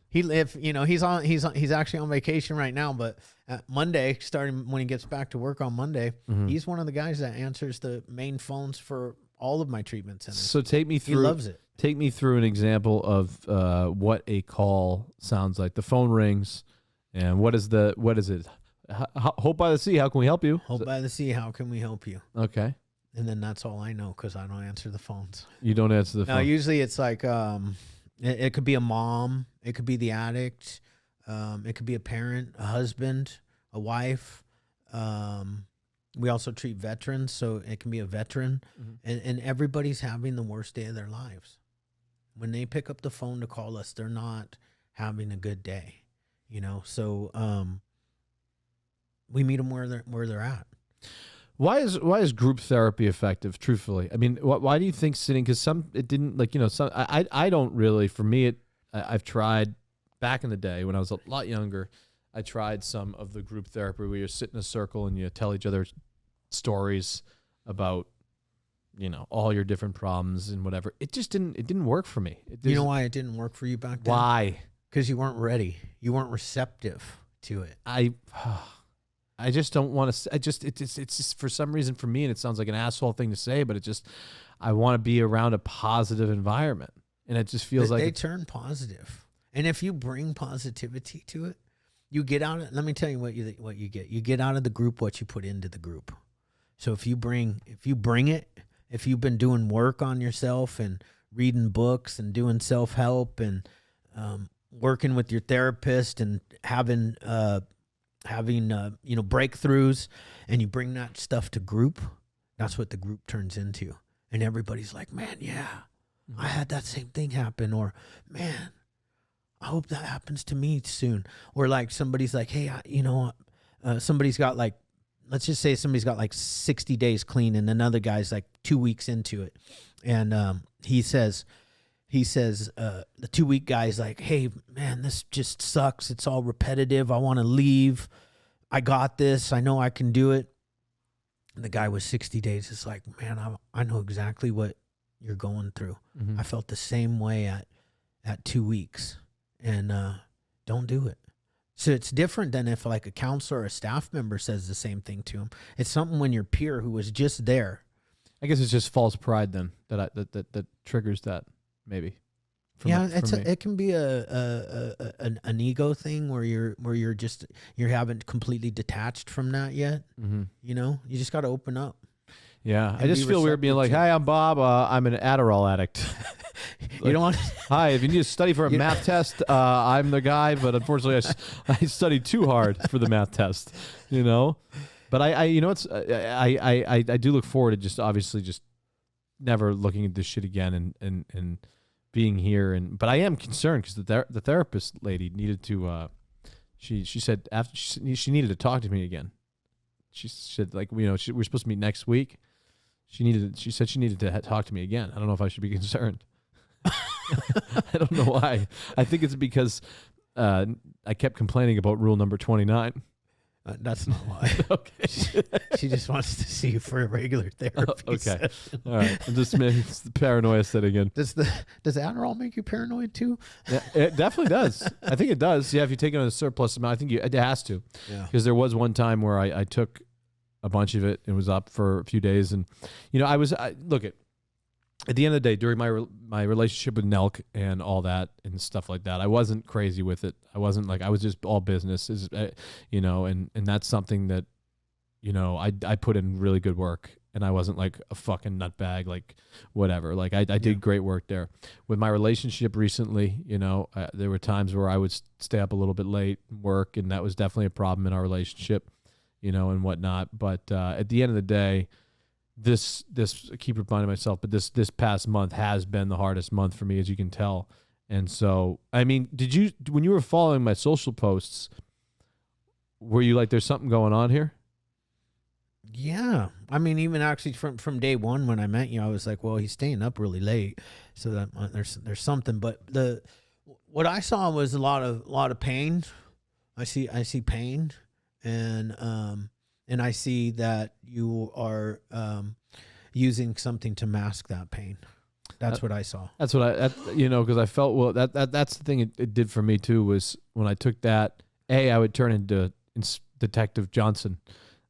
He's actually on vacation right now, but Monday, starting when he gets back to work on Monday, he's one of the guys that answers the main phones for all of my treatment centers. So take me through. He loves it. Take me through an example of what a call sounds like. The phone rings, and what is it? Hope by the Sea, how can we help you? Hope by the Sea, how can we help you? Okay. And then that's all I know because I don't answer the phones. You don't answer the phone? No, usually it's like it could be a mom. It could be the addict. It could be a parent, a husband, a wife. We also treat veterans, so it can be a veteran. And everybody's having the worst day of their lives. When they pick up the phone to call us, they're not having a good day, you know? So we meet them where they're at. Why is group therapy effective? Truthfully, I mean, why do you think sitting? Because it didn't like, you know. Some I don't really. For me, I've tried back in the day when I was a lot younger. I tried some of the group therapy where you sit in a circle and you tell each other stories about, you know, all your different problems and whatever. It just didn't work for me. You know why it didn't work for you back then? Why? Because you weren't ready. You weren't receptive to it. I just don't want to. It's just for some reason for me, and it sounds like an asshole thing to say, but I want to be around a positive environment, and it just feels like they turn positive. And if you bring positivity to it, you get out. Let me tell you what you get. You get out of the group what you put into the group. So if you bring it, if you've been doing work on yourself and reading books and doing self-help and working with your therapist and having breakthroughs, and you bring that stuff to group, that's what the group turns into. And everybody's like, man, yeah, I had that same thing happen, or man, I hope that happens to me soon. Or like somebody's like, hey, somebody's got like, let's just say somebody's got like 60 days clean, and another guy's like 2 weeks into it. And he says, the 2 week guy's like, hey, man, this just sucks. It's all repetitive. I want to leave. I got this. I know I can do it. And the guy with 60 days is like, man, I know exactly what you're going through. I felt the same way at 2 weeks. And don't do it. So it's different than if like a counselor or a staff member says the same thing to him. It's something when your peer who was just there. I guess it's just false pride then that triggers that maybe. It can be an ego thing where you haven't completely detached from that yet. You know, you just got to open up. Yeah, I just feel weird being like, "Hi, I'm Bob. I'm an Adderall addict." You don't want. Hi, if you need to study for a math test, I'm the guy. But unfortunately, I studied too hard for the math test. You know, but I do look forward to just obviously just never looking at this shit again and being here. But I am concerned because the therapist lady needed to. She said after she needed to talk to me again. She said like we're supposed to meet next week. She said she needed to talk to me again. I don't know if I should be concerned. I don't know why. I think it's because I kept complaining about rule number 29. That's not why. Okay. She just wants to see you for a regular therapy. Okay. session. All right. I'm just maybe it's the paranoia setting in. Does Adderall make you paranoid too? Yeah, it definitely does. I think it does. Yeah, if you take it on a surplus amount, I think it has to. Yeah. Because there was one time where I took a bunch of it. It was up for a few days, and look at the end of the day, during my relationship with Nelk and all that and stuff like that, I wasn't crazy with it. I wasn't I was just all business, and that's something that, I put in really good work, and I wasn't like a fucking nutbag, like whatever. Like I did great work there. With my relationship recently, there were times where I would stay up a little bit late and work, and that was definitely a problem in our relationship, and whatnot. But at the end of the day, this I keep reminding myself, but this past month has been the hardest month for me, as you can tell. And so, I mean, when you were following my social posts, were you like, there's something going on here? Yeah. I mean, even actually from day one when I met you, I was like, well, he's staying up really late, so that there's something. But what I saw was a lot of pain. I see pain, and I see that you are using something to mask that pain. That's what I saw. That's what because I felt, well, that's the thing it did for me too, was when I took that, I would turn into Detective Johnson.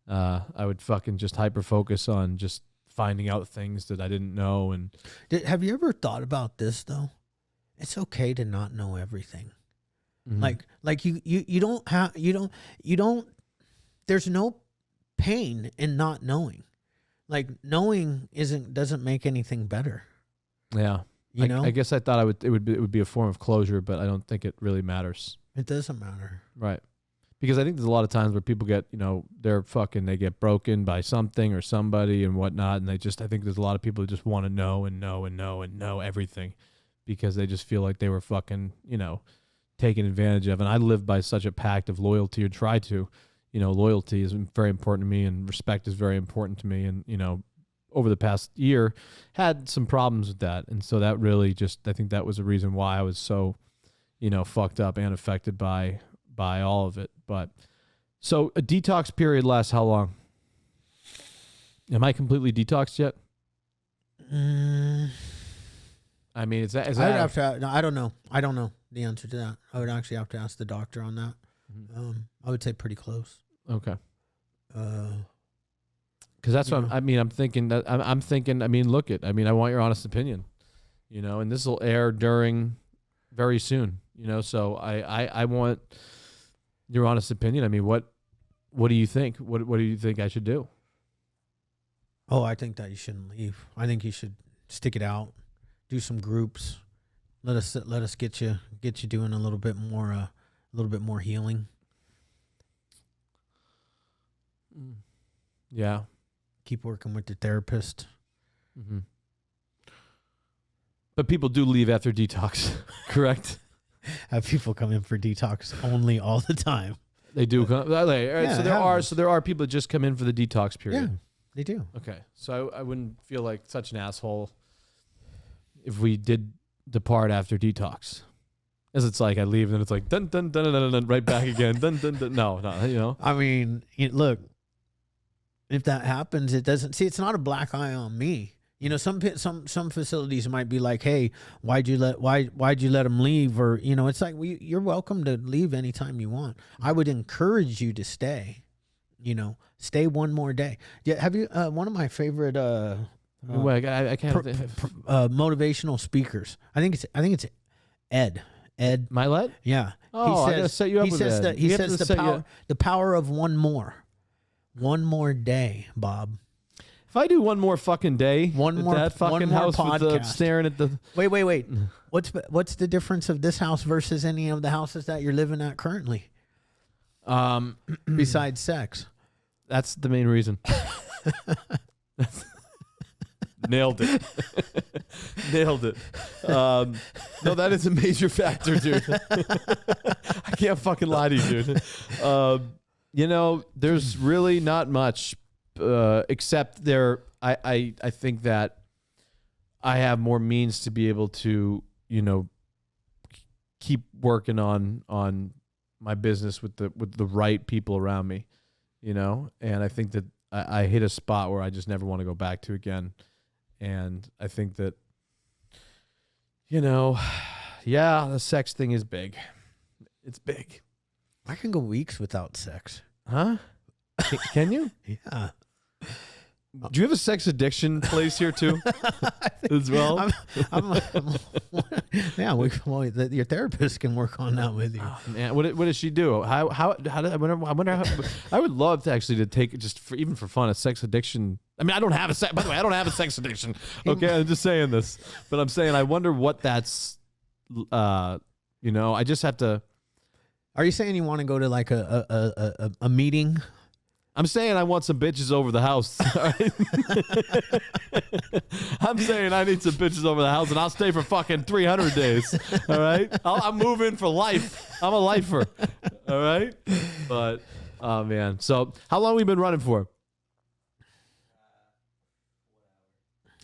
I would fucking just hyper focus on just finding out things that I didn't know. And have you ever thought about this though? It's okay to not know everything. Mm-hmm. Like you don't. There's no pain in not knowing. Like knowing doesn't make anything better. Yeah, I guess I thought it would be a form of closure, but I don't think it really matters. It doesn't matter, right? Because I think there's a lot of times where people get, they get broken by something or somebody and whatnot, and I think there's a lot of people who just want to know and know and know and know everything, because they just feel like they were fucking, taken advantage of. And I live by such a pact of loyalty, or try to. Loyalty is very important to me, and respect is very important to me. And, over the past year, had some problems with that. And so that really I think that was the reason why I was so, fucked up and affected by all of it. But so a detox period lasts how long? Am I completely detoxed yet? I mean, is that I don't know. I don't know the answer to that. I would actually have to ask the doctor on that. Mm-hmm. I would say pretty close. Okay. Because that's what I'm thinking. That I'm thinking. I mean, I want your honest opinion. And this will air very soon. So I want your honest opinion. I mean, what do you think? What do you think I should do? Oh, I think that you shouldn't leave. I think you should stick it out, do some groups. Let us get you doing a little bit more healing. Yeah. Keep working with the therapist. Mm-hmm. But people do leave after detox, correct? Have people come in for detox only all the time. They do come. All right, Yeah, so there are people that just come in for the detox period. Yeah, they do. Okay. So I wouldn't feel like such an asshole if we did depart after detox. As it's like I leave and it's like dun dun dun dun dun, dun right back again. Dun dun dun. No. I mean, look, if that happens, it doesn't. See, it's not a black eye on me. Some facilities might be like, "Hey, why'd you let them leave?" Or it's like you're welcome to leave anytime you want. I would encourage you to stay. Stay one more day. Yeah, have you? One of my favorite I can't. Motivational speakers. I think it's Ed. Milet? Yeah. Oh, I gotta set you up with Ed. He says the power of one more day, Bob. If I do one more fucking day, that fucking house podcast. with staring at the. Wait. What's the difference of this house versus any of the houses that you're living at currently? Besides sex. That's the main reason. Nailed it. Nailed it. No, that is a major factor, dude. I can't fucking lie to you, dude. There's really not much except I think that I have more means to be able to, keep working on my business with the right people around me. you know, and I think that I hit a spot where I just never want to go back to again. And I think that, you know, yeah, the sex thing is big. It's big. I can go weeks without sex. Huh? Can you? Yeah. Do you have a sex addiction place here too, as well? Yeah, your therapist can work on that with you. Oh, man, what does she do? How did I wonder how, I would love to actually to take just for even for fun a sex addiction. I mean, I don't have a sex. By the way, I don't have a sex addiction. Okay, I'm just saying this, but I'm saying I wonder what that's. You know, I just have to. Are you saying you want to go to like a meeting? I'm saying I want some bitches over the house. I'm saying I need some bitches over the house, and I'll stay for fucking 300 days. All right, I'm moving for life. I'm a lifer. All right, but oh man. So how long have we been running for?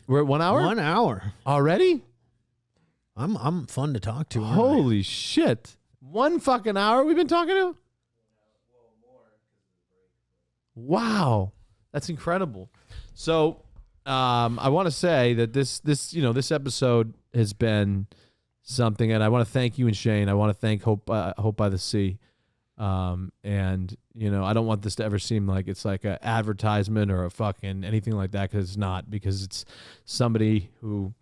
We're at 1 hour. 1 hour Already? I'm fun to talk to. Holy shit! 1 fucking hour we've been talking to. Wow, that's incredible. So, I want to say that this episode has been something, and I want to thank you and Shane. I want to thank Hope by the Sea, and you know, I don't want this to ever seem like it's like an advertisement or a fucking anything like that, because it's not. Because it's somebody who,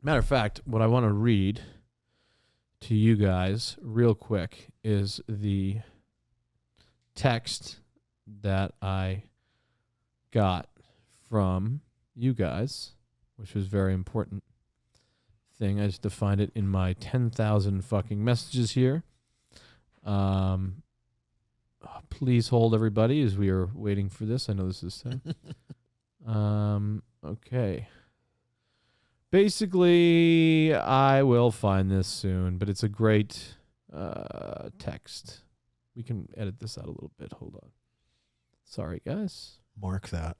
matter of fact, what I want to read to you guys real quick is the text that I got from you guys, which was very important thing. I just defined it in my 10,000 fucking messages here. Please hold everybody as we are waiting for this. I know this is okay. Basically, I will find this soon, but it's a great text. We can edit this out a little bit. Hold on. Sorry, guys. Mark that.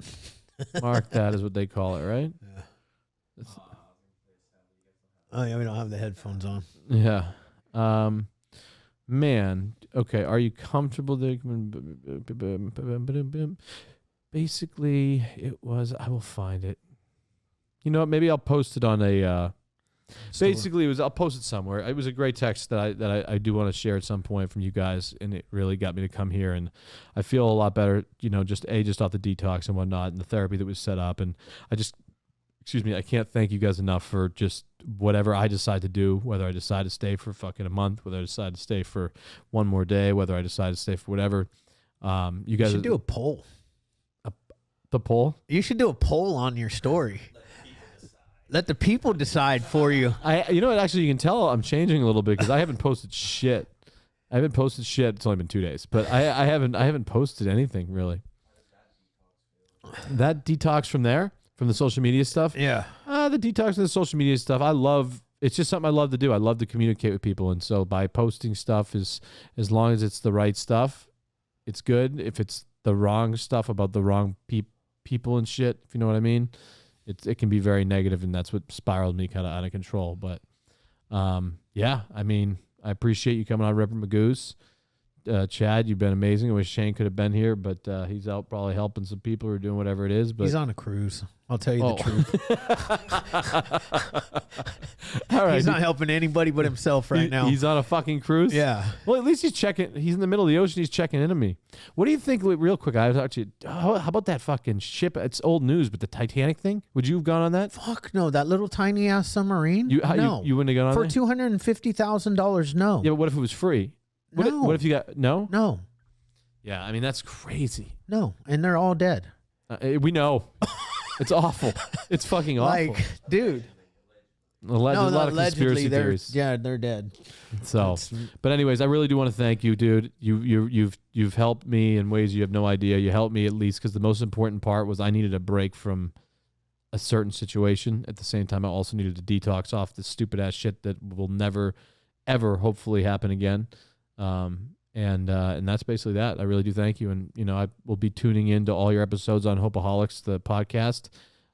Mark that is what they call it, right? Yeah. Oh, yeah, we don't have the headphones on. Yeah. Man. Okay, are you comfortable there? Basically, it was, I will find it. You know what? Maybe I'll post it on a, basically, I'll post it somewhere. It was a great text that I do want to share at some point from you guys, and it really got me to come here, and I feel a lot better, you know, just off the detox and whatnot, and the therapy that was set up, and I can't thank you guys enough for just whatever I decide to do, whether I decide to stay for fucking a month, whether I decide to stay for one more day, whether I decide to stay for whatever. You guys should do a poll. The poll? You should do a poll on your story. Let the people decide for you. You know what? Actually, you can tell I'm changing a little bit because I haven't posted shit. It's only been 2 days, but I haven't posted anything really. That detox from the social media stuff. Yeah. The detox of the social media stuff. It's just something I love to do. I love to communicate with people, and so by posting stuff as long as it's the right stuff, it's good. If it's the wrong stuff about the wrong people and shit, if you know what I mean. It can be very negative, and that's what spiraled me kind of out of control. But, yeah, I mean, I appreciate you coming on, Ripper Magoo's. Chad, you've been amazing. I wish Shane could have been here, but he's out probably helping some people who are doing whatever it is. But he's on a cruise. I'll tell you the truth. All right. He's not helping anybody but himself right now. He's on a fucking cruise? Yeah. Well, at least he's checking. He's in the middle of the ocean. He's checking into me. What do you think, real quick, I was actually, how about that fucking ship? It's old news, but the Titanic thing? Would you have gone on that? Fuck no. That little tiny ass submarine? No. You wouldn't have gone on For $250,000, no. Yeah, but what if it was free? No. What if you got, no? No. Yeah, I mean, that's crazy. No. And they're all dead. We know. It's awful. It's fucking awful. Like, dude. There's a lot of conspiracy theories. Yeah, they're dead. So, but anyways, I really do want to thank you, dude. You've helped me in ways you have no idea. You helped me at least because the most important part was I needed a break from a certain situation. At the same time, I also needed to detox off the stupid ass shit that will never, ever, hopefully happen again. And that's basically that. I really do thank you. And, you know, I will be tuning into all your episodes on Hopeaholics, the podcast.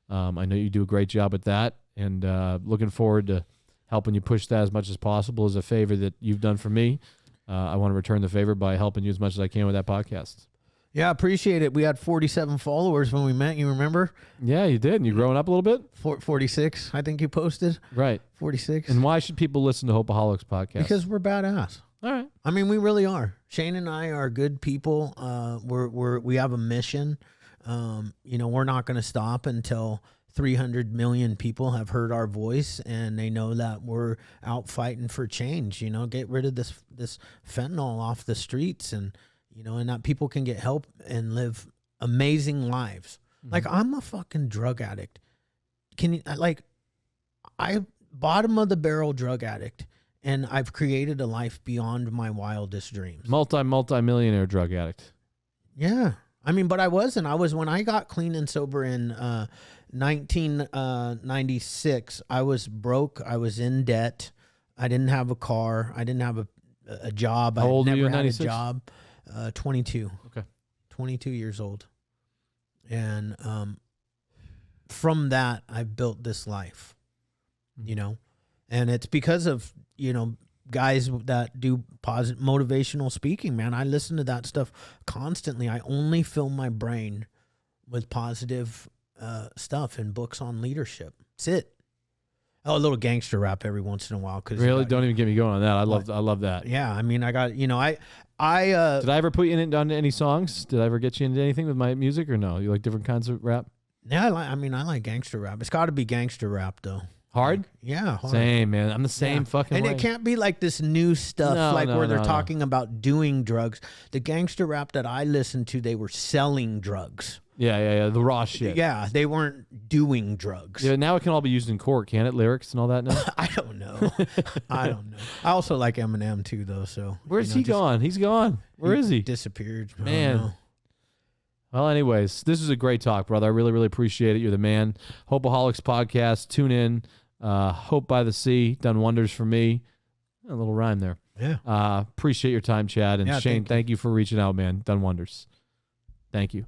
I know you do a great job at that, and looking forward to helping you push that as much as possible as a favor that you've done for me. I want to return the favor by helping you as much as I can with that podcast. Yeah, appreciate it. We had 47 followers when we met. You remember? Yeah, you did. And you growing up a little bit? 46, I think you posted. Right. 46. And why should people listen to Hopeaholics podcast? Because we're badass. All right. I mean, we really are. Shane and I are good people. We have a mission. We're not going to stop until 300 million people have heard our voice and they know that we're out fighting for change. Get rid of this fentanyl off the streets, and and that people can get help and live amazing lives. Mm-hmm. Like, I'm a fucking drug addict. I bottom of the barrel drug addict, and I've created a life beyond my wildest dreams. Multi-millionaire drug addict. Yeah. I mean, but I wasn't. I was, when I got clean and sober in 1996, I was broke. I was in debt. I didn't have a car. I didn't have a job. How old I were you in never had a 96? job. 22. Okay. 22 years old. And from that, I've built this life, and it's because of, guys that do positive motivational speaking, man. I listen to that stuff constantly. I only fill my brain with positive stuff and books on leadership. That's it. Oh, a little gangster rap every once in a while. Really? Don't even get me going on that. I love that. Yeah. I mean, I got, did I ever put you into any songs? Did I ever get you into anything with my music, or no? You like different kinds of rap? Yeah. I like gangster rap. It's got to be gangster rap though. Hard? Yeah. Hard. Same, man. I'm the same fucking and way. it can't be like this new stuff where they're talking about doing drugs. The gangster rap that I listened to, they were selling drugs. Yeah. The raw shit. Yeah, they weren't doing drugs. Yeah, now it can all be used in court, can't it? Lyrics and all that now? I don't know. I also like Eminem too, though. So where's he gone? He's gone. Where is he? Disappeared. Man. Well, anyways, this was a great talk, brother. I really, really appreciate it. You're the man. Hopeaholics podcast. Tune in. Hope by the Sea. Done wonders for me. A little rhyme there. Yeah. Appreciate your time, Chad. And Shane, thank you for reaching out, man. Done wonders. Thank you.